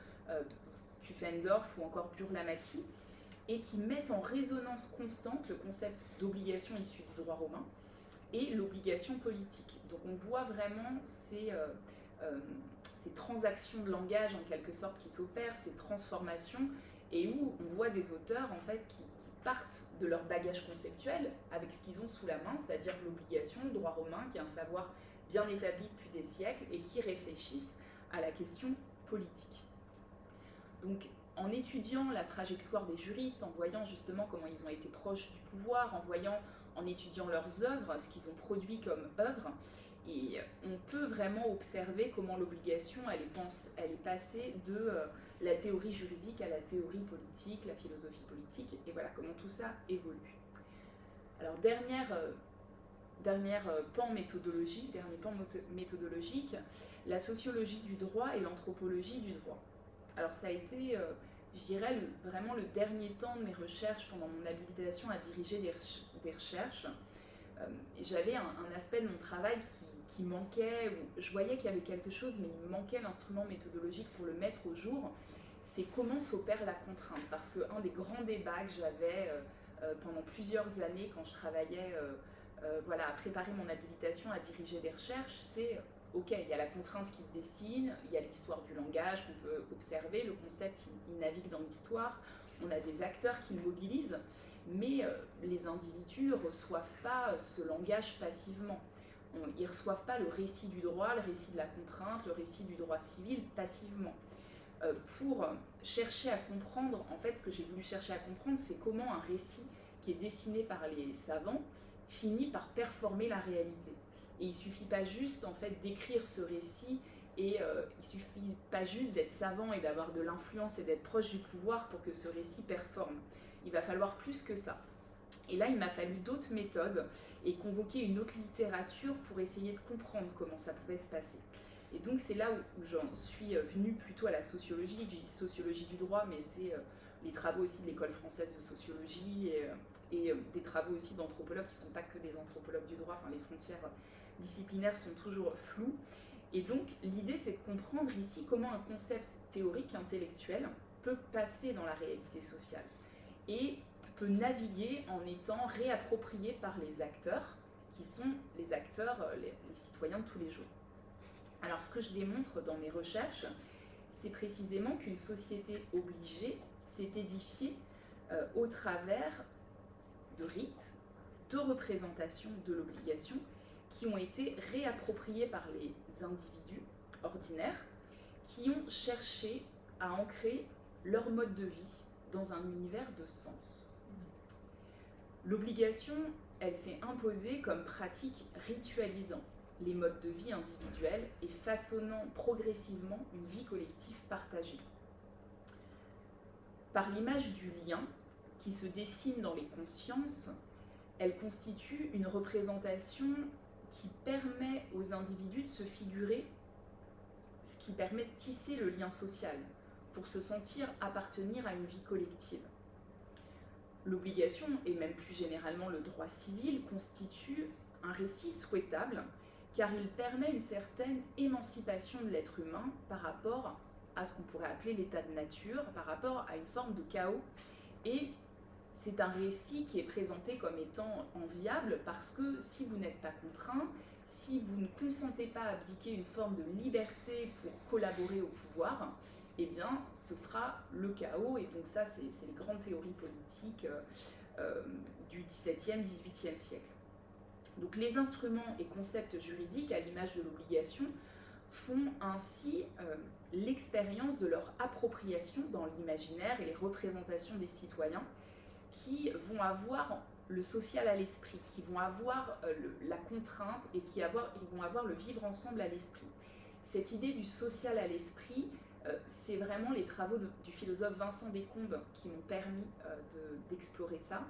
Pufendorf ou encore Burlamaqui, et qui mettent en résonance constante le concept d'obligation issue du droit romain et l'obligation politique. Donc on voit vraiment ces transactions de langage en quelque sorte qui s'opèrent, ces transformations, et où on voit des auteurs en fait qui partent de leur bagage conceptuel avec ce qu'ils ont sous la main, c'est-à-dire l'obligation, le droit romain, qui est un savoir bien établi depuis des siècles et qui réfléchissent à la question politique. Donc en étudiant la trajectoire des juristes, en voyant justement comment ils ont été proches du pouvoir, en étudiant leurs œuvres, ce qu'ils ont produit comme œuvres, et on peut vraiment observer comment l'obligation, elle est passée de la théorie juridique à la théorie politique, la philosophie politique, et voilà comment tout ça évolue. Alors dernier pan méthodologique, la sociologie du droit et l'anthropologie du droit. Alors ça a été, je dirais, vraiment le dernier temps de mes recherches pendant mon habilitation à diriger des recherches. J'avais un aspect de mon travail qui manquait, où je voyais qu'il y avait quelque chose, mais il me manquait l'instrument méthodologique pour le mettre au jour. C'est comment s'opère la contrainte, parce qu'un des grands débats que j'avais pendant plusieurs années quand je travaillais à préparer mon habilitation à diriger des recherches, c'est ok, il y a la contrainte qui se dessine, il y a l'histoire du langage qu'on peut observer, le concept il navigue dans l'histoire, on a des acteurs qui le mobilisent, mais les individus ne reçoivent pas ce langage passivement. Ils ne reçoivent pas le récit du droit, le récit de la contrainte, le récit du droit civil passivement. Pour chercher à comprendre, en fait, ce que j'ai voulu chercher à comprendre, c'est comment un récit qui est dessiné par les savants finit par performer la réalité. Et il ne suffit pas juste en fait d'écrire ce récit Et il ne suffit pas juste d'être savant et d'avoir de l'influence et d'être proche du pouvoir pour que ce récit performe. Il va falloir plus que ça. Et là, il m'a fallu d'autres méthodes et convoquer une autre littérature pour essayer de comprendre comment ça pouvait se passer. Et donc c'est là où j'en suis venue plutôt à la sociologie. Je dis sociologie du droit, mais c'est les travaux aussi de l'école française de sociologie et des travaux aussi d'anthropologues qui ne sont pas que des anthropologues du droit. Enfin, les frontières disciplinaires sont toujours floues. Et donc l'idée, c'est de comprendre ici comment un concept théorique, intellectuel, peut passer dans la réalité sociale et peut naviguer en étant réapproprié par les acteurs, qui sont les acteurs, les citoyens de tous les jours. Alors ce que je démontre dans mes recherches, c'est précisément qu'une société obligée s'est édifiée au travers de rites, de représentations de l'obligation, qui ont été réappropriés par les individus ordinaires, qui ont cherché à ancrer leur mode de vie dans un univers de sens. L'obligation, elle s'est imposée comme pratique ritualisant les modes de vie individuels et façonnant progressivement une vie collective partagée. Par l'image du lien qui se dessine dans les consciences, elle constitue une représentation qui permet aux individus de se figurer ce qui permet de tisser le lien social pour se sentir appartenir à une vie collective. L'obligation, et même plus généralement le droit civil, constitue un récit souhaitable car il permet une certaine émancipation de l'être humain par rapport à ce qu'on pourrait appeler l'état de nature, par rapport à une forme de chaos. Et c'est un récit qui est présenté comme étant enviable parce que si vous n'êtes pas contraint, si vous ne consentez pas à abdiquer une forme de liberté pour collaborer au pouvoir, eh bien, ce sera le chaos. Et donc ça, c'est les grandes théories politiques du XVIIe, XVIIIe siècle. Donc les instruments et concepts juridiques, à l'image de l'obligation, font ainsi l'expérience de leur appropriation dans l'imaginaire et les représentations des citoyens qui vont avoir le social à l'esprit, qui vont avoir la contrainte et ils vont avoir le vivre ensemble à l'esprit. Cette idée du social à l'esprit, c'est vraiment les travaux du philosophe Vincent Descombes qui m'ont permis d'explorer ça.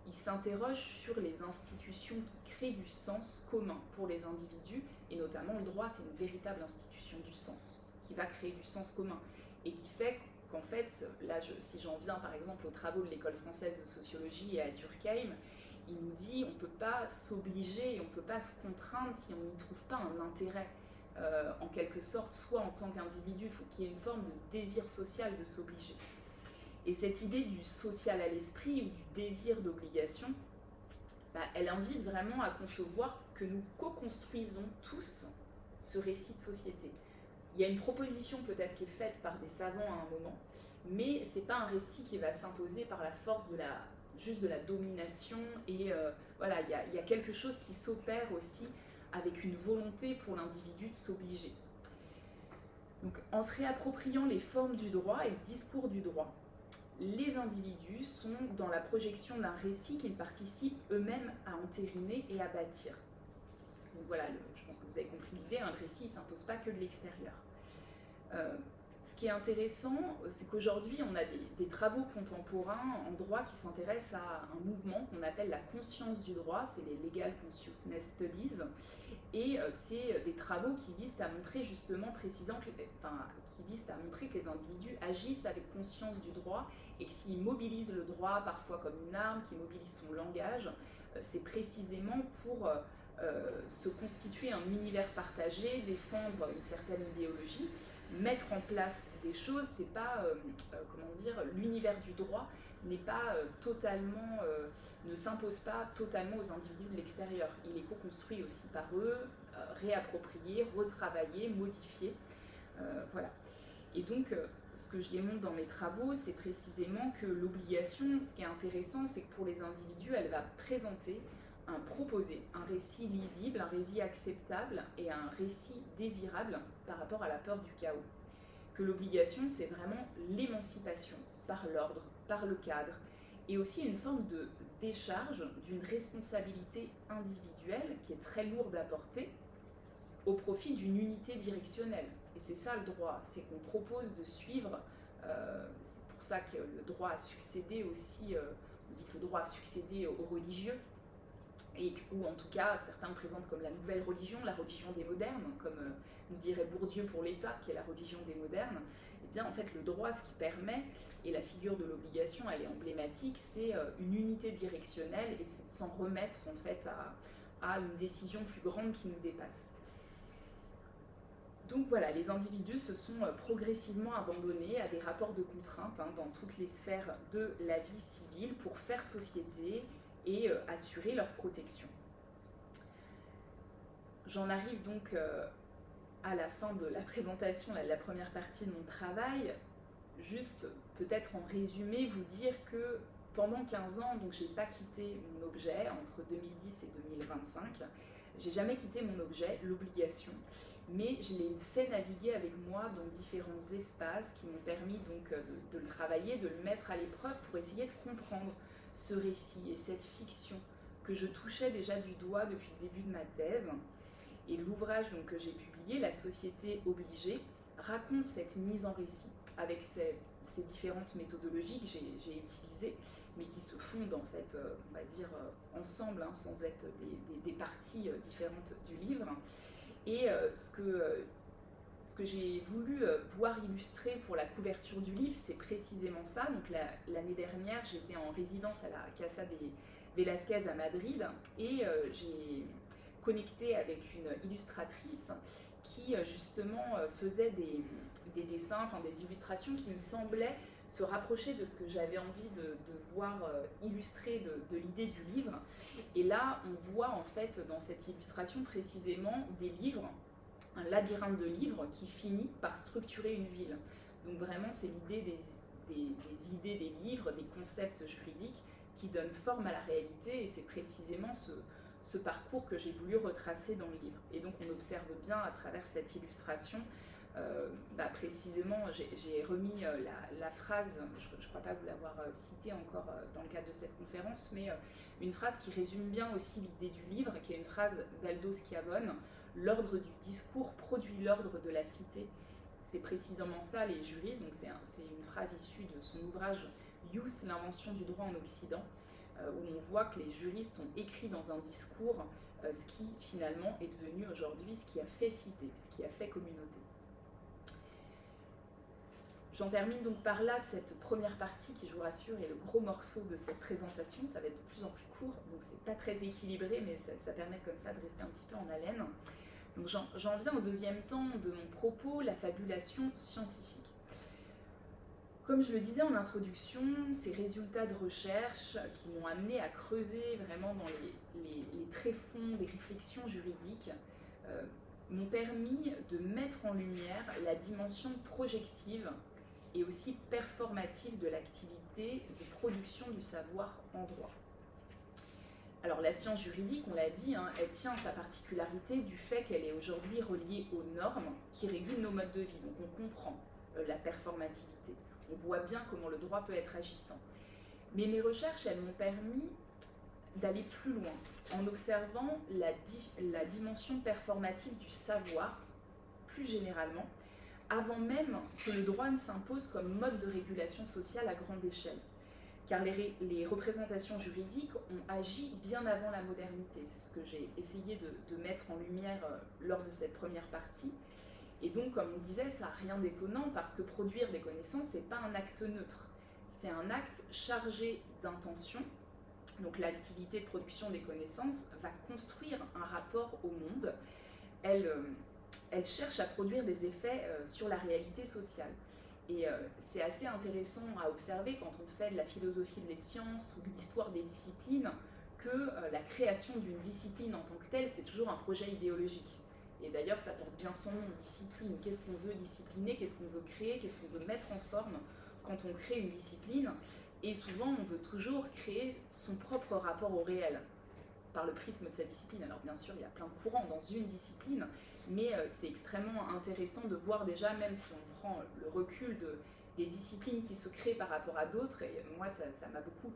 Il s'interroge sur les institutions qui créent du sens commun pour les individus, et notamment le droit, c'est une véritable institution du sens, qui va créer du sens commun, et qui fait qu'en fait, là, si j'en viens par exemple aux travaux de l'école française de sociologie et à Durkheim, il nous dit on ne peut pas s'obliger et on ne peut pas se contraindre si on n'y trouve pas un intérêt. En quelque sorte, soit en tant qu'individu, il faut qu'il y ait une forme de désir social de s'obliger. Et cette idée du social à l'esprit ou du désir d'obligation, elle invite vraiment à concevoir que nous co-construisons tous ce récit de société. Il y a une proposition peut-être qui est faite par des savants à un moment, mais ce n'est pas un récit qui va s'imposer par la force juste de la domination. Et voilà, il y a quelque chose qui s'opère aussi avec une volonté pour l'individu de s'obliger. Donc, en se réappropriant les formes du droit et le discours du droit, les individus sont dans la projection d'un récit qu'ils participent eux-mêmes à entériner et à bâtir. Donc voilà, je pense que vous avez compris l'idée, le récit ne s'impose pas que de l'extérieur. Ce qui est intéressant, c'est qu'aujourd'hui, on a des travaux contemporains en droit qui s'intéressent à un mouvement qu'on appelle la conscience du droit, c'est les Legal Consciousness Studies, et c'est des travaux qui visent à montrer justement qui visent à montrer que les individus agissent avec conscience du droit et que s'ils mobilisent le droit parfois comme une arme, qu'ils mobilisent son langage, c'est précisément pour se constituer un univers partagé, défendre une certaine idéologie, mettre en place des choses. C'est pas, l'univers du droit n'est pas ne s'impose pas totalement aux individus de l'extérieur. Il est co-construit aussi par eux, réapproprié, retravaillé, modifié. Voilà. Et donc, ce que je démontre dans mes travaux, c'est précisément que l'obligation, ce qui est intéressant, c'est que pour les individus, elle va proposer un récit lisible, un récit acceptable et un récit désirable par rapport à la peur du chaos. Que l'obligation, c'est vraiment l'émancipation par l'ordre, par le cadre, et aussi une forme de décharge d'une responsabilité individuelle qui est très lourde à porter au profit d'une unité directionnelle. Et c'est ça le droit, c'est qu'on propose de suivre, c'est pour ça que le droit a succédé aussi, on dit que le droit a succédé aux religieux, ou en tout cas certains le présentent comme la nouvelle religion, la religion des modernes, comme nous dirait Bourdieu pour l'État, qui est la religion des modernes. Eh bien en fait le droit, ce qui permet, et la figure de l'obligation elle est emblématique, c'est une unité directionnelle et c'est de s'en remettre en fait à une décision plus grande qui nous dépasse. Donc voilà, les individus se sont progressivement abandonnés à des rapports de contrainte dans toutes les sphères de la vie civile pour faire société et assurer leur protection. J'en arrive donc à la fin de la présentation, la première partie de mon travail. Juste peut-être en résumé vous dire que pendant 15 ans, donc j'ai pas quitté mon objet entre 2010 et 2025. J'ai jamais quitté mon objet, l'obligation, mais je l'ai fait naviguer avec moi dans différents espaces qui m'ont permis donc de le travailler, de le mettre à l'épreuve pour essayer de comprendre ce récit et cette fiction que je touchais déjà du doigt depuis le début de ma thèse. Et l'ouvrage que j'ai publié, La société obligée, raconte cette mise en récit avec ces différentes méthodologies que j'ai utilisées, mais qui se fondent en fait, on va dire, ensemble, sans être des parties différentes du livre. Et ce que j'ai voulu voir illustrer pour la couverture du livre, c'est précisément ça. Donc l'année dernière, j'étais en résidence à la Casa de Velázquez à Madrid et j'ai connecté avec une illustratrice qui justement faisait des dessins, enfin des illustrations qui me semblaient se rapprocher de ce que j'avais envie de voir illustré de l'idée du livre. Et là, on voit en fait dans cette illustration précisément des livres, un labyrinthe de livres qui finit par structurer une ville. Donc vraiment, c'est l'idée des idées des livres, des concepts juridiques qui donnent forme à la réalité, et c'est précisément ce parcours que j'ai voulu retracer dans le livre. Et donc on observe bien à travers cette illustration, précisément, j'ai remis la phrase, je ne crois pas vous l'avoir citée encore dans le cadre de cette conférence, mais une phrase qui résume bien aussi l'idée du livre, qui est une phrase d'Aldo Schiavone: l'ordre du discours produit l'ordre de la cité. C'est précisément ça les juristes, donc c'est une phrase issue de son ouvrage Ius, l'invention du droit en Occident, où on voit que les juristes ont écrit dans un discours ce qui finalement est devenu aujourd'hui ce qui a fait cité, ce qui a fait communauté. J'en termine donc par là cette première partie qui, je vous rassure, est le gros morceau de cette présentation. Ça va être de plus en plus court, donc c'est pas très équilibré, mais ça permet comme ça de rester un petit peu en haleine. Donc j'en viens au deuxième temps de mon propos, la fabulation scientifique. Comme je le disais en introduction, ces résultats de recherche qui m'ont amené à creuser vraiment dans les tréfonds des réflexions juridiques m'ont permis de mettre en lumière la dimension projective et aussi performative de l'activité de production du savoir en droit. Alors la science juridique, on l'a dit, elle tient sa particularité du fait qu'elle est aujourd'hui reliée aux normes qui régulent nos modes de vie. Donc on comprend la performativité. On voit bien comment le droit peut être agissant. Mais mes recherches, elles m'ont permis d'aller plus loin en observant la dimension performative du savoir, plus généralement, avant même que le droit ne s'impose comme mode de régulation sociale à grande échelle. Car les représentations juridiques ont agi bien avant la modernité. C'est ce que j'ai essayé de mettre en lumière lors de cette première partie. Et donc, comme on disait, ça n'a rien d'étonnant parce que produire des connaissances, ce n'est pas un acte neutre. C'est un acte chargé d'intention. Donc l'activité de production des connaissances va construire un rapport au monde. Elle cherche à produire des effets sur la réalité sociale. Et c'est assez intéressant à observer quand on fait de la philosophie des sciences ou de l'histoire des disciplines que la création d'une discipline en tant que telle, c'est toujours un projet idéologique. Et d'ailleurs, ça porte bien son nom, discipline. Qu'est-ce qu'on veut discipliner, qu'est-ce qu'on veut créer, qu'est-ce qu'on veut mettre en forme quand on crée une discipline. Et souvent, on veut toujours créer son propre rapport au réel par le prisme de cette discipline. Alors bien sûr, il y a plein de courants dans une discipline, mais c'est extrêmement intéressant de voir déjà, même si on prend le recul des disciplines qui se créent par rapport à d'autres, et moi ça m'a beaucoup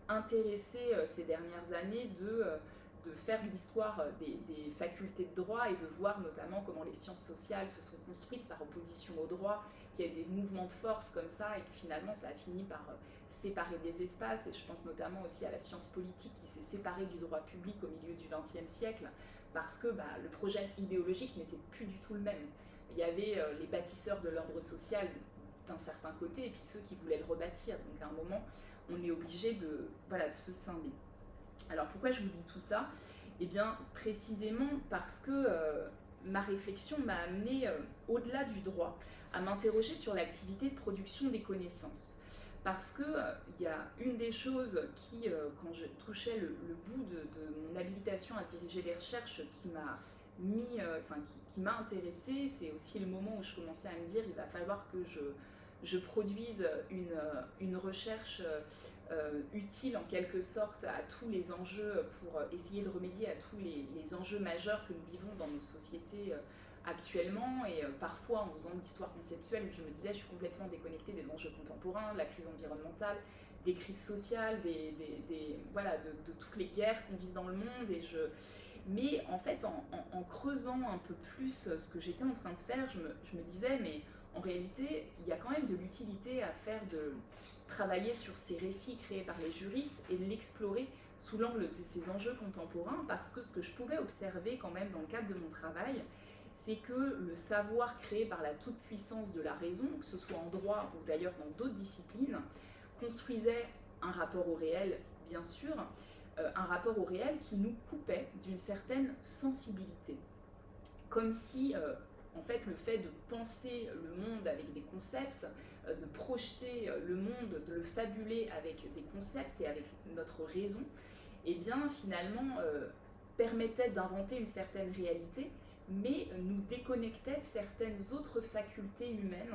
intéressé ces dernières années de de faire l'histoire des facultés de droit et de voir notamment comment les sciences sociales se sont construites par opposition au droit, qu'il y a eu des mouvements de force comme ça et que finalement ça a fini par séparer des espaces. Et je pense notamment aussi à la science politique qui s'est séparée du droit public au milieu du XXe siècle parce que le projet idéologique n'était plus du tout le même. Il y avait les bâtisseurs de l'ordre social d'un certain côté et puis ceux qui voulaient le rebâtir. Donc à un moment, on est obligé de se scinder. Alors pourquoi je vous dis tout ça? Eh bien précisément parce que ma réflexion m'a amené au-delà du droit à m'interroger sur l'activité de production des connaissances. Parce que il y a une des choses qui, quand je touchais le bout de mon habilitation à diriger des recherches, qui m'a qui m'a intéressée, c'est aussi le moment où je commençais à me dire il va falloir que je produise une recherche utile en quelque sorte à tous les enjeux pour essayer de remédier à tous les enjeux majeurs que nous vivons dans nos sociétés actuellement. Et parfois en faisant de l'histoire conceptuelle, je me disais je suis complètement déconnectée des enjeux contemporains, de la crise environnementale, des crises sociales, de toutes les guerres qu'on vit dans le monde. Mais en fait, en creusant un peu plus ce que j'étais en train de faire, je me disais, mais en réalité, il y a quand même de l'utilité à faire de travailler sur ces récits créés par les juristes et de l'explorer sous l'angle de ces enjeux contemporains, parce que ce que je pouvais observer quand même dans le cadre de mon travail, c'est que le savoir créé par la toute-puissance de la raison, que ce soit en droit ou d'ailleurs dans d'autres disciplines, construisait un rapport au réel, bien sûr, un rapport au réel qui nous coupait d'une certaine sensibilité. Comme si, en fait, le fait de penser le monde avec des concepts, de projeter le monde, de le fabuler avec des concepts et avec notre raison, eh bien, finalement, permettait d'inventer une certaine réalité, mais nous déconnectait de certaines autres facultés humaines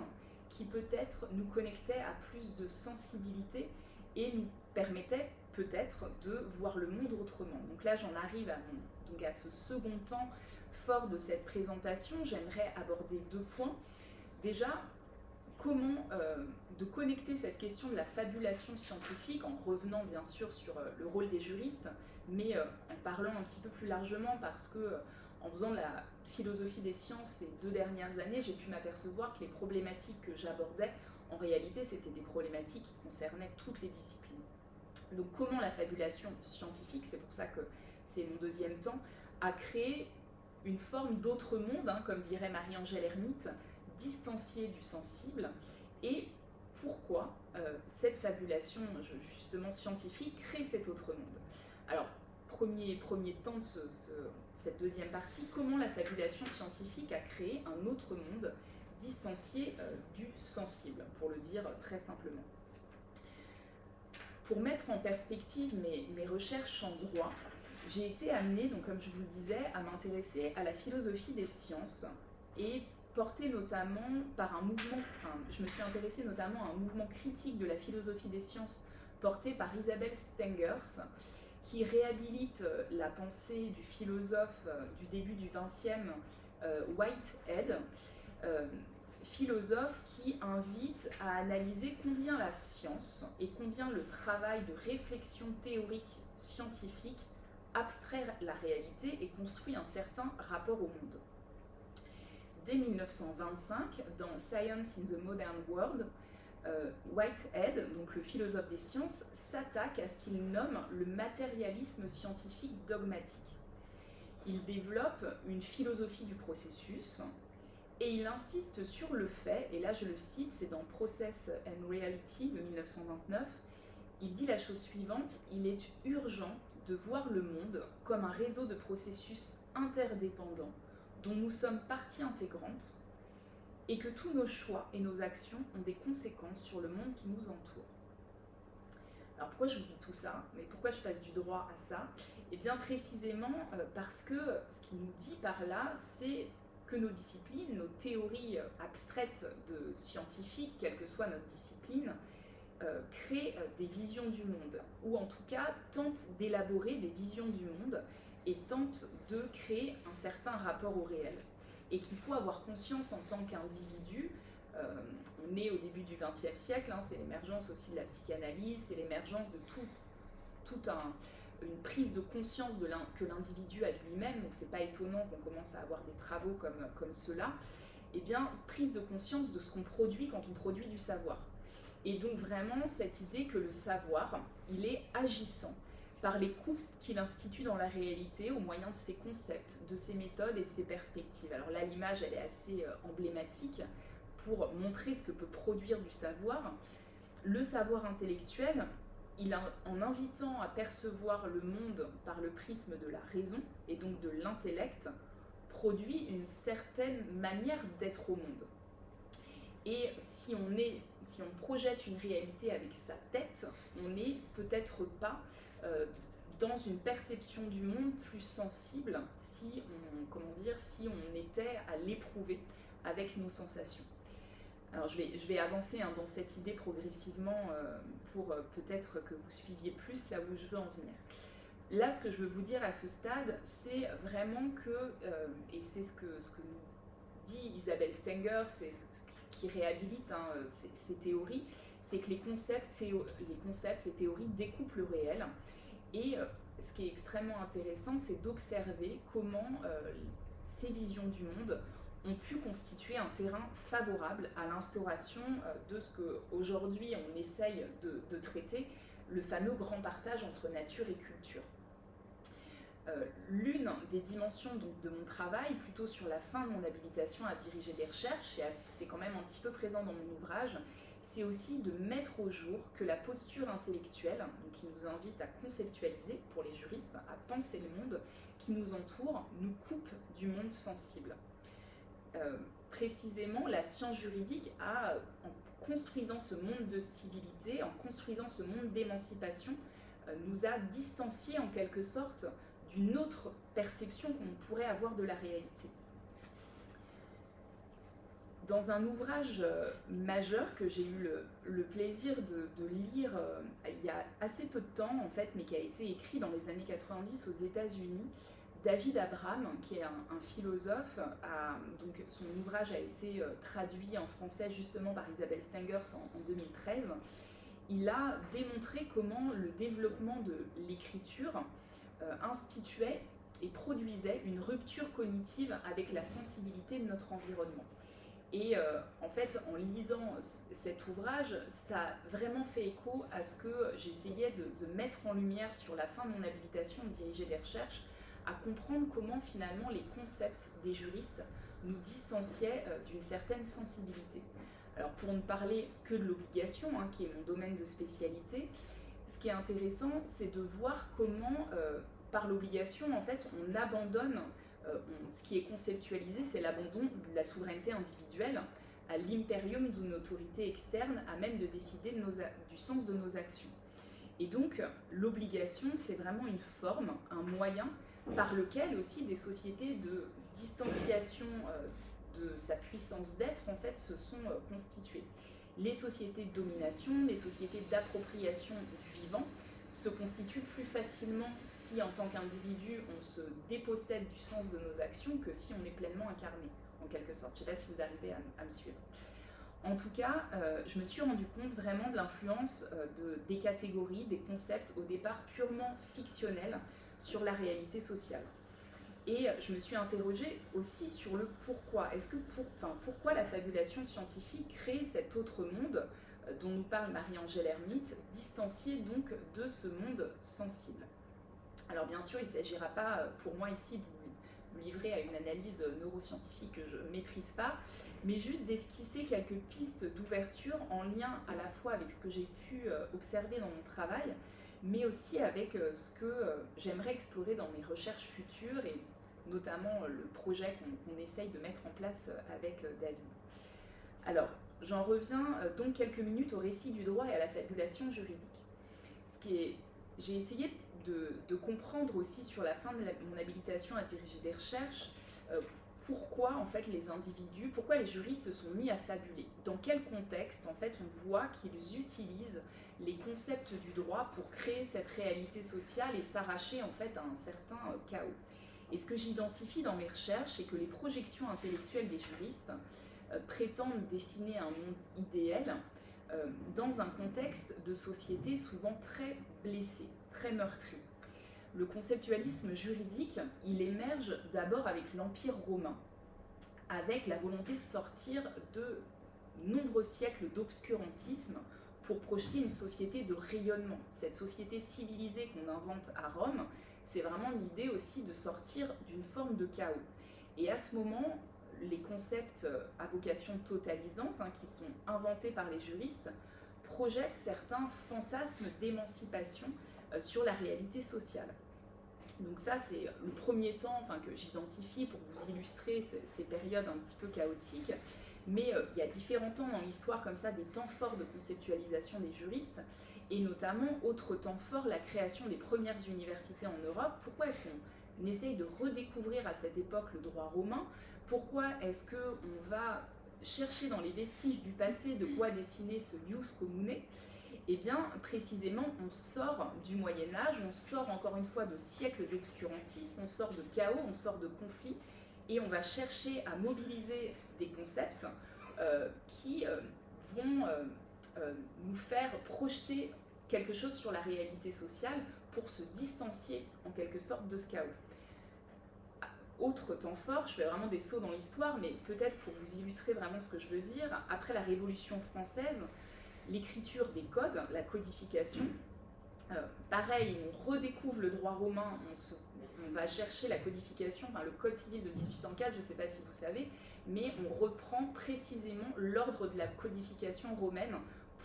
qui peut-être nous connectaient à plus de sensibilité et nous permettaient peut-être de voir le monde autrement. Donc là, j'en arrive à ce second temps fort de cette présentation. J'aimerais aborder 2 points. Déjà, comment de connecter cette question de la fabulation scientifique, en revenant bien sûr sur le rôle des juristes, mais en parlant un petit peu plus largement, parce que en faisant de la philosophie des sciences ces 2 dernières années, j'ai pu m'apercevoir que les problématiques que j'abordais, en réalité, c'était des problématiques qui concernaient toutes les disciplines. Donc comment la fabulation scientifique, c'est pour ça que c'est mon 2e temps, a créé une forme d'autre monde, comme dirait Marie-Angèle Hermite, distanciée du sensible, et pourquoi cette fabulation justement scientifique crée cet autre monde. Alors, premier temps de cette 2e partie, comment la fabulation scientifique a créé un autre monde distancié du sensible, pour le dire très simplement. Pour mettre en perspective mes recherches en droit, j'ai été amenée, donc comme je vous le disais, à m'intéresser à la philosophie des sciences et portée notamment par un mouvement, je me suis intéressée notamment à un mouvement critique de la philosophie des sciences porté par Isabelle Stengers, qui réhabilite la pensée du philosophe du début du XXe, Whitehead, philosophe qui invite à analyser combien la science et combien le travail de réflexion théorique scientifique abstrait la réalité et construit un certain rapport au monde. Dès 1925, dans Science in the Modern World, Whitehead, donc le philosophe des sciences, s'attaque à ce qu'il nomme le matérialisme scientifique dogmatique. Il développe une philosophie du processus et il insiste sur le fait, et là je le cite, c'est dans Process and Reality de 1929, il dit la chose suivante: il est urgent de voir le monde comme un réseau de processus interdépendants dont nous sommes partie intégrante et que tous nos choix et nos actions ont des conséquences sur le monde qui nous entoure. Alors pourquoi je vous dis tout ça? Mais pourquoi je passe du droit à ça? Eh bien précisément parce que ce qu'il nous dit par là, c'est que nos disciplines, nos théories abstraites de scientifiques, quelle que soit notre discipline, créent des visions du monde, ou en tout cas tentent d'élaborer des visions du monde et tentent de créer un certain rapport au réel. Et qu'il faut avoir conscience en tant qu'individu, on est au début du XXe siècle, c'est l'émergence aussi de la psychanalyse, c'est l'émergence de tout un une prise de conscience que l'individu a de lui-même, donc c'est pas étonnant qu'on commence à avoir des travaux comme ceux-là, et bien prise de conscience de ce qu'on produit quand on produit du savoir. Et donc vraiment cette idée que le savoir, il est agissant par les coups qu'il institue dans la réalité au moyen de ses concepts, de ses méthodes et de ses perspectives. Alors là, l'image, elle est assez emblématique pour montrer ce que peut produire du savoir. Le savoir intellectuel, en invitant à percevoir le monde par le prisme de la raison et donc de l'intellect, produit une certaine manière d'être au monde. Et si on projette une réalité avec sa tête, on n'est peut-être pas dans une perception du monde plus sensible si on était à l'éprouver avec nos sensations. Alors je vais avancer dans cette idée progressivement pour peut-être que vous suiviez plus là où je veux en venir. Là, ce que je veux vous dire à ce stade, c'est vraiment que, et c'est ce que nous dit Isabelle Stenger, c'est ce qui réhabilite ces théories, c'est que les concepts, les théories découpent le réel. Et ce qui est extrêmement intéressant, c'est d'observer comment ces visions du monde ont pu constituer un terrain favorable à l'instauration de ce qu'aujourd'hui on essaye de traiter, le fameux grand partage entre nature et culture. L'une des dimensions donc, de mon travail, plutôt sur la fin de mon habilitation à diriger des recherches, et c'est quand même un petit peu présent dans mon ouvrage, c'est aussi de mettre au jour que la posture intellectuelle, donc qui nous invite à conceptualiser pour les juristes, à penser le monde qui nous entoure, nous coupe du monde sensible. Précisément, la science juridique a, en construisant ce monde de civilité, en construisant ce monde d'émancipation, nous a distanciés en quelque sorte d'une autre perception qu'on pourrait avoir de la réalité. Dans un ouvrage majeur que j'ai eu le plaisir de lire il y a assez peu de temps, en fait, mais qui a été écrit dans les années 90 aux États-Unis, David Abram, qui est un philosophe, donc son ouvrage a été traduit en français justement par Isabelle Stengers en 2013. Il a démontré comment le développement de l'écriture instituait et produisait une rupture cognitive avec la sensibilité de notre environnement. Et en fait, en lisant cet ouvrage, ça a vraiment fait écho à ce que j'essayais de mettre en lumière sur la fin de mon habilitation de diriger des recherches, à comprendre comment finalement les concepts des juristes nous distanciaient d'une certaine sensibilité. Alors pour ne parler que de l'obligation, qui est mon domaine de spécialité, ce qui est intéressant, c'est de voir comment, par l'obligation, en fait, on abandonne, ce qui est conceptualisé, c'est l'abandon de la souveraineté individuelle à l'impérium d'une autorité externe à même de décider du sens de nos actions. Et donc, l'obligation, c'est vraiment une forme, un moyen par lequel aussi des sociétés de distanciation de sa puissance d'être, en fait, se sont constituées. Les sociétés de domination, les sociétés d'appropriation du vivant se constituent plus facilement si, en tant qu'individu, on se dépossède du sens de nos actions que si on est pleinement incarné, en quelque sorte. Je ne sais pas si vous arrivez à me suivre. En tout cas, je me suis rendu compte vraiment de l'influence des catégories, des concepts au départ purement fictionnels sur la réalité sociale. Et je me suis interrogée aussi sur le pourquoi. Pourquoi la fabulation scientifique crée cet autre monde dont nous parle Marie-Angèle Hermite, distancié donc de ce monde sensible. Alors bien sûr, il ne s'agira pas pour moi ici de vous livrer à une analyse neuroscientifique que je ne maîtrise pas, mais juste d'esquisser quelques pistes d'ouverture en lien à la fois avec ce que j'ai pu observer dans mon travail, mais aussi avec ce que j'aimerais explorer dans mes recherches futures et notamment le projet qu'on essaye de mettre en place avec David. Alors, j'en reviens donc quelques minutes au récit du droit et à la fabulation juridique. J'ai essayé de comprendre aussi sur la fin de mon habilitation à diriger des recherches pourquoi en fait les individus, pourquoi les juristes se sont mis à fabuler. Dans quel contexte en fait on voit qu'ils utilisent les concepts du droit pour créer cette réalité sociale et s'arracher en fait à un certain chaos. Et ce que j'identifie dans mes recherches, c'est que les projections intellectuelles des juristes prétendent dessiner un monde idéal dans un contexte de société souvent très blessée, très meurtrie. Le conceptualisme juridique, il émerge d'abord avec l'Empire romain, avec la volonté de sortir de nombreux siècles d'obscurantisme pour projeter une société de rayonnement. Cette société civilisée qu'on invente à Rome, c'est vraiment l'idée aussi de sortir d'une forme de chaos. Et à ce moment, les concepts à vocation totalisante, qui sont inventés par les juristes, projettent certains fantasmes d'émancipation sur la réalité sociale. Donc ça, c'est le premier temps que j'identifie pour vous illustrer ces périodes un petit peu chaotiques. Mais il y a différents temps dans l'histoire comme ça, des temps forts de conceptualisation des juristes, et notamment, autre temps fort, la création des premières universités en Europe. Pourquoi est-ce qu'on essaye de redécouvrir à cette époque le droit romain? Pourquoi est-ce qu'on va chercher dans les vestiges du passé de quoi dessiner ce ius commune? Eh bien, précisément, on sort du Moyen-Âge, on sort encore une fois de siècles d'obscurantisme, on sort de chaos, on sort de conflits, et on va chercher à mobiliser des concepts qui vont nous faire projeter quelque chose sur la réalité sociale pour se distancier en quelque sorte de ce chaos. Autre temps fort, je fais vraiment des sauts dans l'histoire, mais peut-être pour vous illustrer vraiment ce que je veux dire, après la Révolution française, l'écriture des codes, la codification, pareil, on redécouvre le droit romain, on va chercher la codification, le code civil de 1804, je ne sais pas si vous savez, mais on reprend précisément l'ordre de la codification romaine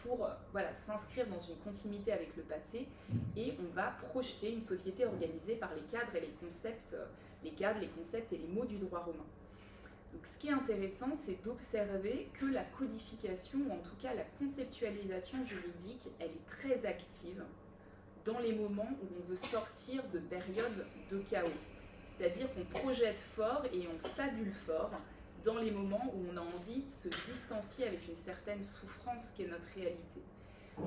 pour s'inscrire dans une continuité avec le passé, et on va projeter une société organisée par les cadres et les concepts, les concepts et les mots du droit romain. Donc, ce qui est intéressant, c'est d'observer que la codification, ou en tout cas la conceptualisation juridique, elle est très active dans les moments où on veut sortir de périodes de chaos. C'est-à-dire qu'on projette fort et on fabule fort dans les moments où on a envie de se distancier avec une certaine souffrance qui est notre réalité.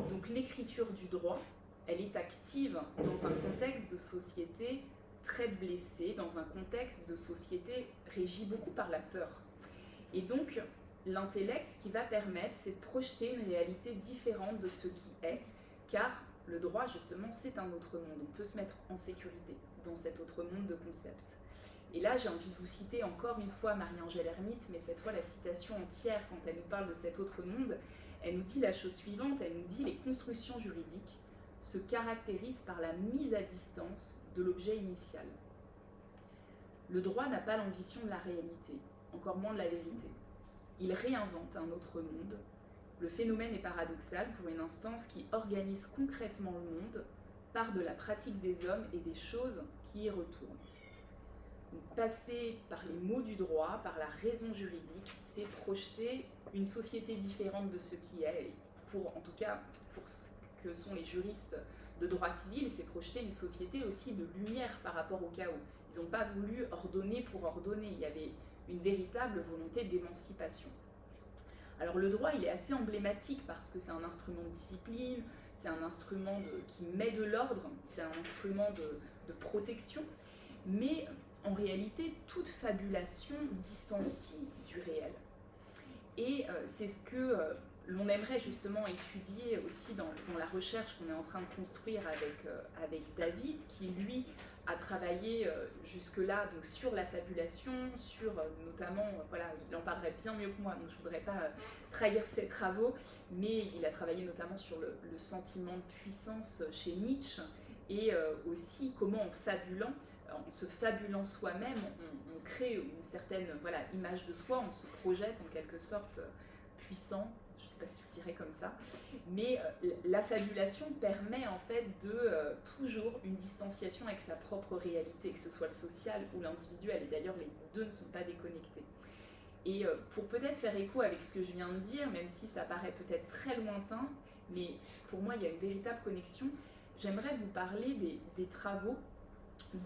Donc l'écriture du droit, elle est active dans un contexte de société très blessée, dans un contexte de société régi beaucoup par la peur. Et donc l'intellect, ce qui va permettre, c'est de projeter une réalité différente de ce qui est, car le droit, justement, c'est un autre monde. On peut se mettre en sécurité dans cet autre monde de concepts. Et là, j'ai envie de vous citer encore une fois Marie-Angèle Hermite, mais cette fois la citation entière, quand elle nous parle de cet autre monde, elle nous dit la chose suivante, elle nous dit « Les constructions juridiques se caractérisent par la mise à distance de l'objet initial. Le droit n'a pas l'ambition de la réalité, encore moins de la vérité. Il réinvente un autre monde. Le phénomène est paradoxal pour une instance qui organise concrètement le monde par de la pratique des hommes et des choses qui y retournent. » Donc, passer par les mots du droit, par la raison juridique, c'est projeter une société différente de ce qui est. En tout cas, pour ce que sont les juristes de droit civil, c'est projeter une société aussi de lumière par rapport au chaos. Ils n'ont pas voulu ordonner pour ordonner, il y avait une véritable volonté d'émancipation. Alors le droit, il est assez emblématique parce que c'est un instrument de discipline, c'est un instrument qui met de l'ordre, c'est un instrument de protection, mais en réalité, toute fabulation distancie du réel. Et c'est ce que l'on aimerait justement étudier aussi dans la recherche qu'on est en train de construire avec David, qui lui a travaillé jusque-là donc, sur la fabulation, sur notamment, il en parlerait bien mieux que moi, donc je ne voudrais pas trahir ses travaux, mais il a travaillé notamment sur le sentiment de puissance chez Nietzsche, et aussi comment en se fabulant soi-même, on crée une certaine image de soi, on se projette en quelque sorte puissant, je ne sais pas si tu le dirais comme ça, mais la fabulation permet en fait de toujours une distanciation avec sa propre réalité, que ce soit le social ou l'individuel, et d'ailleurs les deux ne sont pas déconnectés. Et pour peut-être faire écho avec ce que je viens de dire, même si ça paraît peut-être très lointain, mais pour moi il y a une véritable connexion, j'aimerais vous parler des travaux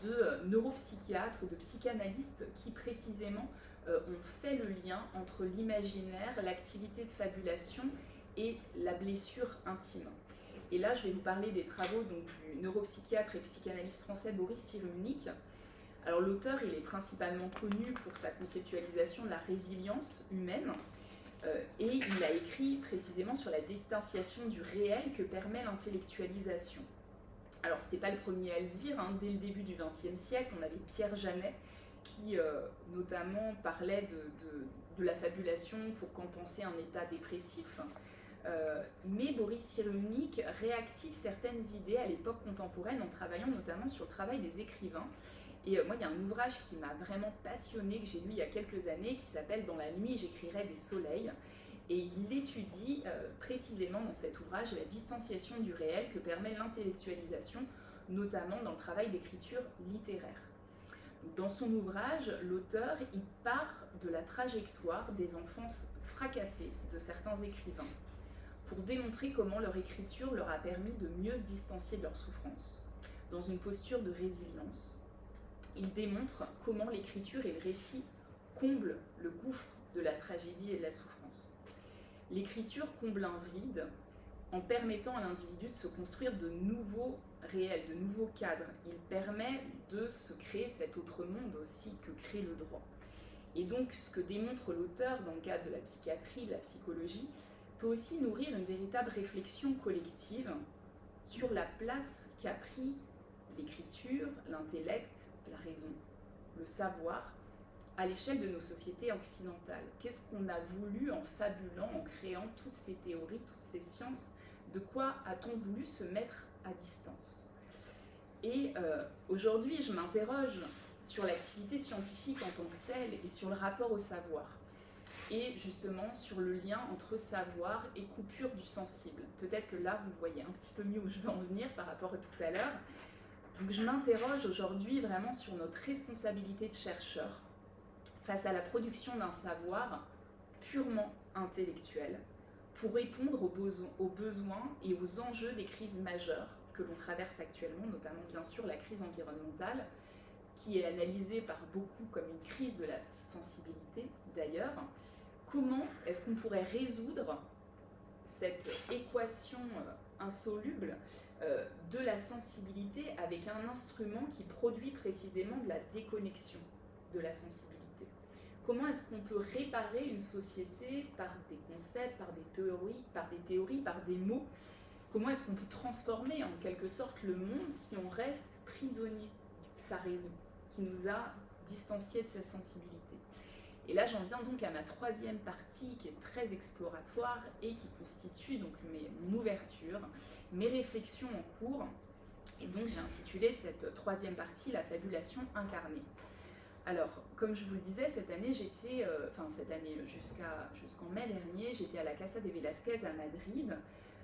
de neuropsychiatres ou de psychanalystes qui précisément ont fait le lien entre l'imaginaire, l'activité de fabulation et la blessure intime. Et là, je vais vous parler des travaux donc, du neuropsychiatre et psychanalyste français Boris Cyrulnik. Alors l'auteur, il est principalement connu pour sa conceptualisation de la résilience humaine, et il a écrit précisément sur la distanciation du réel que permet l'intellectualisation. Alors, ce n'était pas le premier à le dire, hein. Dès le début du XXe siècle, on avait Pierre Janet qui notamment parlait de la fabulation pour compenser un état dépressif. Mais Boris Cyrulnik réactive certaines idées à l'époque contemporaine en travaillant notamment sur le travail des écrivains. Et moi, il y a un ouvrage qui m'a vraiment passionnée, que j'ai lu il y a quelques années, qui s'appelle « Dans la nuit, j'écrirai des soleils ». Et il étudie précisément dans cet ouvrage la distanciation du réel que permet l'intellectualisation, notamment dans le travail d'écriture littéraire. Dans son ouvrage, l'auteur il part de la trajectoire des enfances fracassées de certains écrivains pour démontrer comment leur écriture leur a permis de mieux se distancier de leur souffrance, dans une posture de résilience. Il démontre comment l'écriture et le récit comblent le gouffre de la tragédie et de la souffrance. L'écriture comble un vide en permettant à l'individu de se construire de nouveaux réels, de nouveaux cadres. Il permet de se créer cet autre monde aussi que crée le droit. Et donc, ce que démontre l'auteur dans le cadre de la psychiatrie, de la psychologie, peut aussi nourrir une véritable réflexion collective sur la place qu'a pris l'écriture, l'intellect, la raison, le savoir, à l'échelle de nos sociétés occidentales. Qu'est-ce qu'on a voulu en fabulant, en créant toutes ces théories, toutes ces sciences? De quoi a-t-on voulu se mettre à distance? Et aujourd'hui, je m'interroge sur l'activité scientifique en tant que telle et sur le rapport au savoir. Et justement sur le lien entre savoir et coupure du sensible. Peut-être que là, vous voyez un petit peu mieux où je veux en venir par rapport à tout à l'heure. Donc je m'interroge aujourd'hui vraiment sur notre responsabilité de chercheur face à la production d'un savoir purement intellectuel pour répondre aux besoins et aux enjeux des crises majeures que l'on traverse actuellement, notamment bien sûr la crise environnementale, qui est analysée par beaucoup comme une crise de la sensibilité d'ailleurs. Comment est-ce qu'on pourrait résoudre cette équation insoluble de la sensibilité avec un instrument qui produit précisément de la déconnexion de la sensibilité? Comment est-ce qu'on peut réparer une société par des concepts, par des théories, par des mots? Comment est-ce qu'on peut transformer en quelque sorte le monde si on reste prisonnier de sa raison, qui nous a distanciés de sa sensibilité? Et là, j'en viens donc à ma troisième partie qui est très exploratoire et qui constitue donc mon ouverture, mes réflexions en cours. Et donc, j'ai intitulé cette troisième partie « La fabulation incarnée ». Alors, comme je vous le disais, cette année, jusqu'en mai dernier, j'étais à la Casa de Velázquez à Madrid.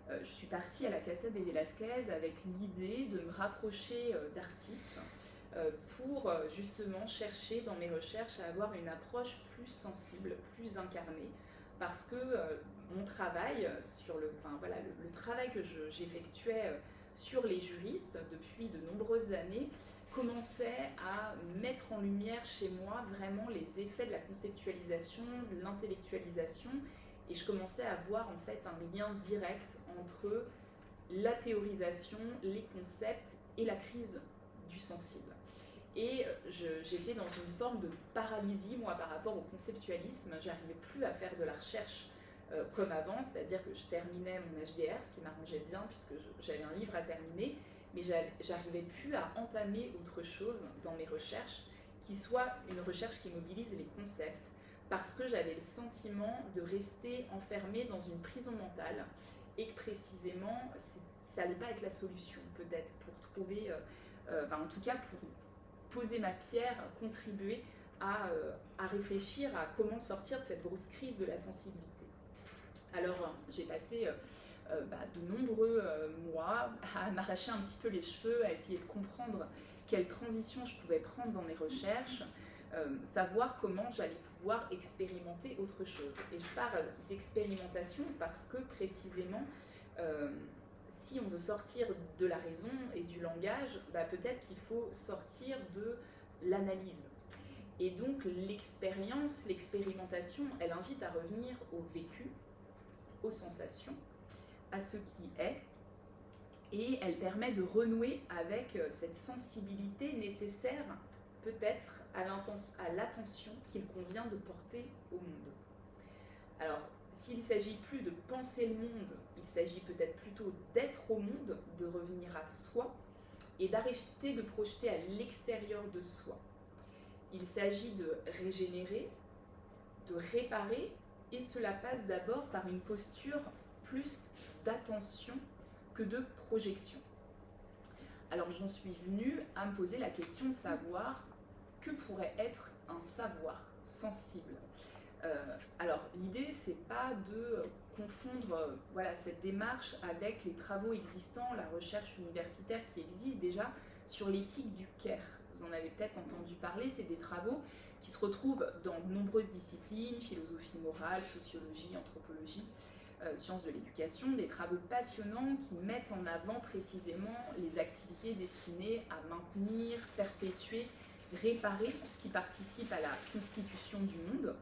Je suis partie à la Casa de Velázquez avec l'idée de me rapprocher d'artistes pour justement chercher dans mes recherches à avoir une approche plus sensible, plus incarnée, parce que mon travail sur le travail que j'effectuais sur les juristes depuis de nombreuses années commençait à mettre en lumière chez moi vraiment les effets de la conceptualisation, de l'intellectualisation, et je commençais à voir en fait un lien direct entre la théorisation, les concepts et la crise du sensible. Et j'étais dans une forme de paralysie, moi, par rapport au conceptualisme. J'arrivais plus à faire de la recherche comme avant, c'est-à-dire que je terminais mon HDR, ce qui m'arrangeait bien puisque j'avais un livre à terminer, mais j'arrivais plus à entamer autre chose dans mes recherches qui soit une recherche qui mobilise les concepts, parce que j'avais le sentiment de rester enfermée dans une prison mentale et que précisément ça n'allait pas être la solution peut-être pour trouver, en tout cas pour poser ma pierre, contribuer à réfléchir à comment sortir de cette grosse crise de la sensibilité. Alors j'ai passé de nombreux mois à m'arracher un petit peu les cheveux, à essayer de comprendre quelle transition je pouvais prendre dans mes recherches, savoir comment j'allais pouvoir expérimenter autre chose. Et je parle d'expérimentation parce que précisément, si on veut sortir de la raison et du langage, peut-être qu'il faut sortir de l'analyse. Et donc l'expérience, l'expérimentation, elle invite à revenir au vécu, aux sensations, à ce qui est, et elle permet de renouer avec cette sensibilité nécessaire peut-être à l'attention qu'il convient de porter au monde. Alors, s'il ne s'agit plus de penser le monde, il s'agit peut-être plutôt d'être au monde, de revenir à soi. et d'arrêter de projeter à l'extérieur de soi. Il s'agit de régénérer, de réparer, et cela passe d'abord par une posture plus d'attention que de projection. Alors j'en suis venue à me poser la question de savoir que pourrait être un savoir sensible. Alors l'idée, c'est pas de confondre cette démarche avec les travaux existants, la recherche universitaire qui existe déjà sur l'éthique du care. Vous en avez peut-être entendu parler, c'est des travaux qui se retrouvent dans de nombreuses disciplines, philosophie morale, sociologie, anthropologie, sciences de l'éducation, des travaux passionnants qui mettent en avant précisément les activités destinées à maintenir, perpétuer, réparer ce qui participe à la constitution du monde.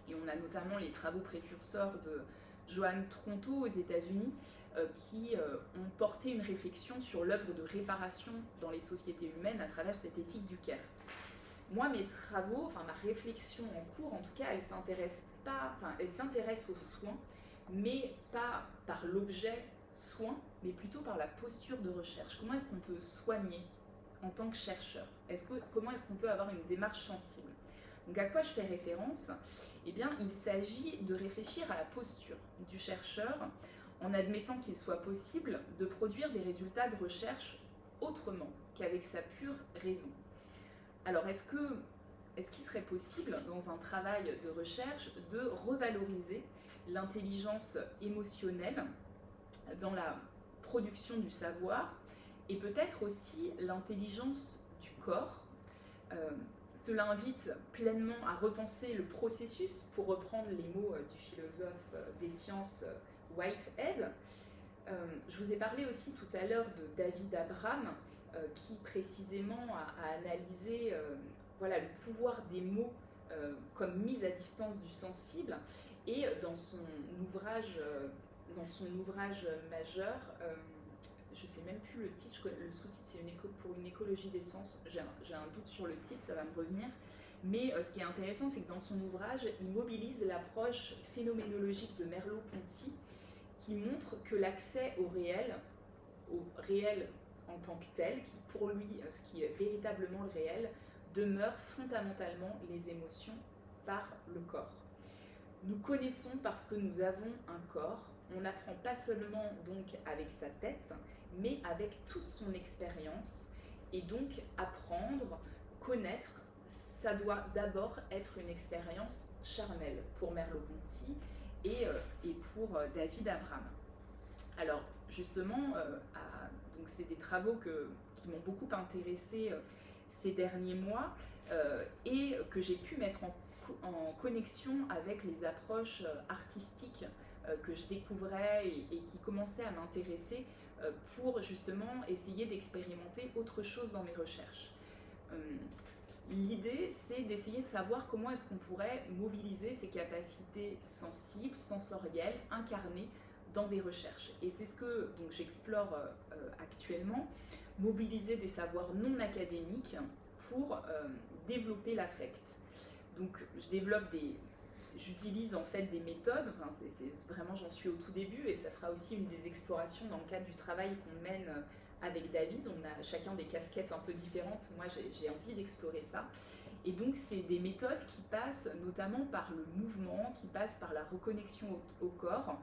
Et on a notamment les travaux précurseurs de Joan Tronto aux États-Unis qui ont porté une réflexion sur l'œuvre de réparation dans les sociétés humaines à travers cette éthique du care. Moi, mes travaux, ma réflexion en cours, en tout cas, elle s'intéresse aux soins, mais pas par l'objet soin, mais plutôt par la posture de recherche. Comment est-ce qu'on peut soigner en tant que chercheur? Comment est-ce qu'on peut avoir une démarche sensible? Donc à quoi je fais référence? Eh bien, il s'agit de réfléchir à la posture du chercheur en admettant qu'il soit possible de produire des résultats de recherche autrement qu'avec sa pure raison. Alors, est-ce qu'il serait possible, dans un travail de recherche, de revaloriser l'intelligence émotionnelle dans la production du savoir et peut-être aussi l'intelligence du corps? Cela invite pleinement à repenser le processus, pour reprendre les mots du philosophe des sciences Whitehead. Je vous ai parlé aussi tout à l'heure de David Abram, qui précisément a analysé le pouvoir des mots comme mise à distance du sensible. Et dans son ouvrage majeur, je ne sais même plus le titre, le sous-titre c'est pour une écologie des sens, j'ai un doute sur le titre, ça va me revenir. Mais ce qui est intéressant, c'est que dans son ouvrage, il mobilise l'approche phénoménologique de Merleau-Ponty, qui montre que l'accès au réel en tant que tel, qui pour lui, ce qui est véritablement le réel, demeure fondamentalement les émotions par le corps. Nous connaissons parce que nous avons un corps. On n'apprend pas seulement donc avec sa tête, mais avec toute son expérience. Et donc apprendre, connaître, ça doit d'abord être une expérience charnelle pour Merleau-Ponty et pour David Abram. Alors justement, donc c'est des travaux qui m'ont beaucoup intéressée ces derniers mois et que j'ai pu mettre en connexion avec les approches artistiques que je découvrais et qui commençaient à m'intéresser pour justement essayer d'expérimenter autre chose dans mes recherches. L'idée, c'est d'essayer de savoir comment est-ce qu'on pourrait mobiliser ces capacités sensibles, sensorielles, incarnées dans des recherches. Et c'est ce que donc, j'explore actuellement, mobiliser des savoirs non académiques pour développer l'affect. Donc j'utilise en fait des méthodes, vraiment j'en suis au tout début et ça sera aussi une des explorations dans le cadre du travail qu'on mène avec David. On a chacun des casquettes un peu différentes, moi j'ai envie d'explorer ça. Et donc c'est des méthodes qui passent notamment par le mouvement, qui passent par la reconnexion au corps.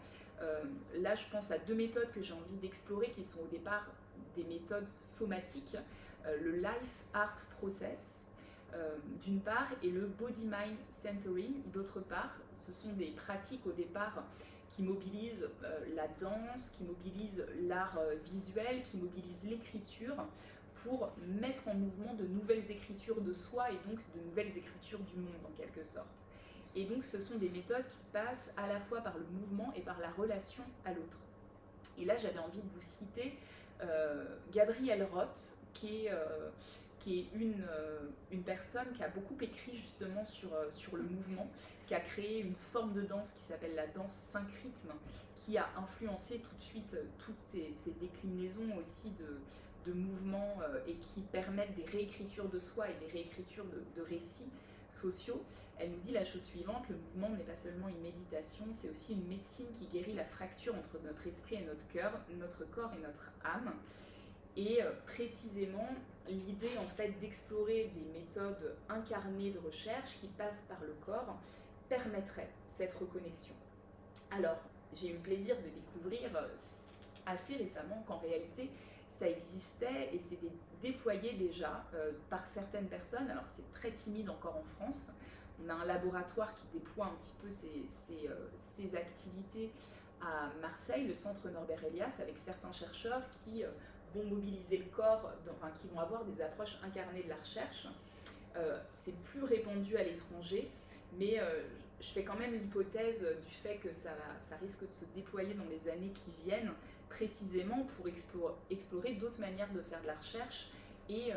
Là je pense à deux méthodes que j'ai envie d'explorer qui sont au départ des méthodes somatiques, le Life Art Process d'une part et le Body Mind Centering d'autre part. Ce sont des pratiques au départ qui mobilisent la danse, qui mobilisent l'art visuel, qui mobilisent l'écriture pour mettre en mouvement de nouvelles écritures de soi et donc de nouvelles écritures du monde en quelque sorte. Et donc ce sont des méthodes qui passent à la fois par le mouvement et par la relation à l'autre. Et là j'avais envie de vous citer Gabrielle Roth, qui est une personne qui a beaucoup écrit justement sur le mouvement, qui a créé une forme de danse qui s'appelle la danse 5 rythmes, qui a influencé tout de suite toutes ces déclinaisons aussi de mouvements et qui permettent des réécritures de soi et des réécritures de récits sociaux. Elle nous dit la chose suivante: le mouvement n'est pas seulement une méditation, c'est aussi une médecine qui guérit la fracture entre notre esprit et notre cœur, notre corps et notre âme. Et précisément, l'idée en fait d'explorer des méthodes incarnées de recherche qui passent par le corps permettrait cette reconnexion. Alors, j'ai eu le plaisir de découvrir assez récemment qu'en réalité, ça existait et c'était déployé déjà par certaines personnes. Alors, c'est très timide encore en France. On a un laboratoire qui déploie un petit peu ces activités à Marseille, le centre Norbert Elias, avec certains chercheurs qui vont mobiliser le corps, qui vont avoir des approches incarnées de la recherche. C'est plus répandu à l'étranger, mais je fais quand même l'hypothèse du fait que ça risque de se déployer dans les années qui viennent, précisément pour explorer d'autres manières de faire de la recherche et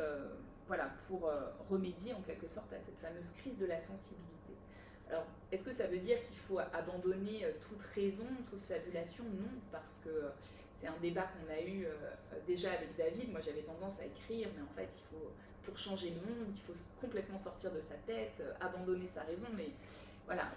pour remédier en quelque sorte à cette fameuse crise de la sensibilité. Alors, est-ce que ça veut dire qu'il faut abandonner toute raison, toute fabulation? Non, parce que c'est un débat qu'on a eu déjà avec David. Moi, j'avais tendance à écrire, mais en fait, pour changer le monde, il faut complètement sortir de sa tête, abandonner sa raison. Mais voilà,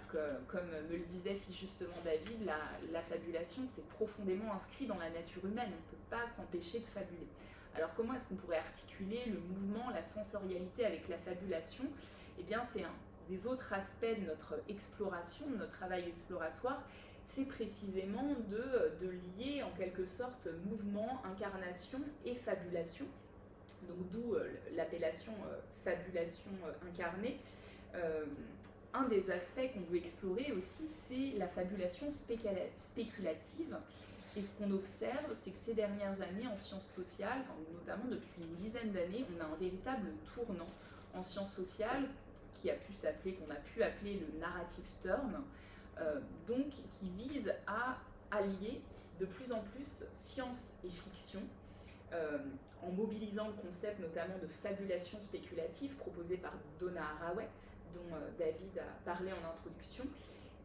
comme me le disait si justement David, la fabulation, c'est profondément inscrit dans la nature humaine. On ne peut pas s'empêcher de fabuler. Alors, comment est-ce qu'on pourrait articuler le mouvement, la sensorialité avec la fabulation? Eh bien, c'est un des autres aspects de notre exploration, de notre travail exploratoire, c'est précisément de lier en quelque sorte mouvement, incarnation et fabulation. Donc d'où l'appellation fabulation incarnée. Un des aspects qu'on veut explorer aussi, c'est la fabulation spéculative. Et ce qu'on observe, c'est que ces dernières années en sciences sociales, notamment depuis une dizaine d'années, on a un véritable tournant en sciences sociales qu'on a pu appeler le narrative turn, donc qui vise à allier de plus en plus science et fiction, en mobilisant le concept notamment de fabulation spéculative proposé par Donna Haraway, dont David a parlé en introduction.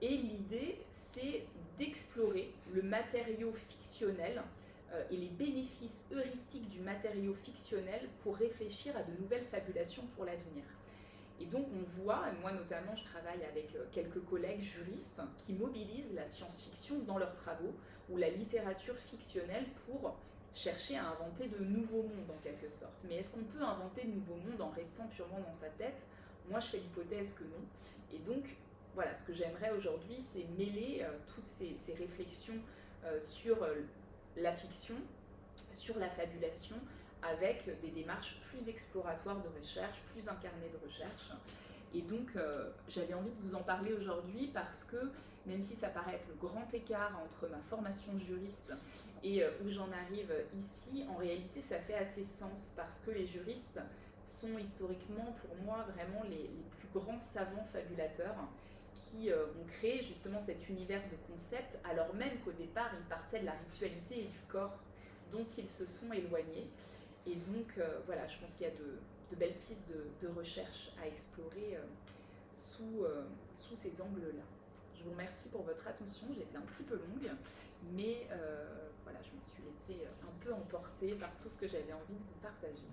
Et l'idée, c'est d'explorer le matériau fictionnel et les bénéfices heuristiques du matériau fictionnel pour réfléchir à de nouvelles fabulations pour l'avenir. Et donc on voit, et moi notamment je travaille avec quelques collègues juristes qui mobilisent la science-fiction dans leurs travaux ou la littérature fictionnelle pour chercher à inventer de nouveaux mondes en quelque sorte. Mais est-ce qu'on peut inventer de nouveaux mondes en restant purement dans sa tête? Moi je fais l'hypothèse que non. Et donc voilà, ce que j'aimerais aujourd'hui, c'est mêler toutes ces réflexions sur la fiction, sur la fabulation, avec des démarches plus exploratoires de recherche, plus incarnées de recherche. Et donc, j'avais envie de vous en parler aujourd'hui parce que, même si ça paraît être le grand écart entre ma formation de juriste et où j'en arrive ici, en réalité, ça fait assez sens parce que les juristes sont historiquement, pour moi, vraiment les plus grands savants fabulateurs qui ont créé justement cet univers de concepts, alors même qu'au départ, ils partaient de la ritualité et du corps dont ils se sont éloignés. Et donc, voilà, je pense qu'il y a de belles pistes de recherche à explorer sous ces angles-là. Je vous remercie pour votre attention. J'ai été un petit peu longue, mais voilà, je me suis laissée un peu emporter par tout ce que j'avais envie de vous partager.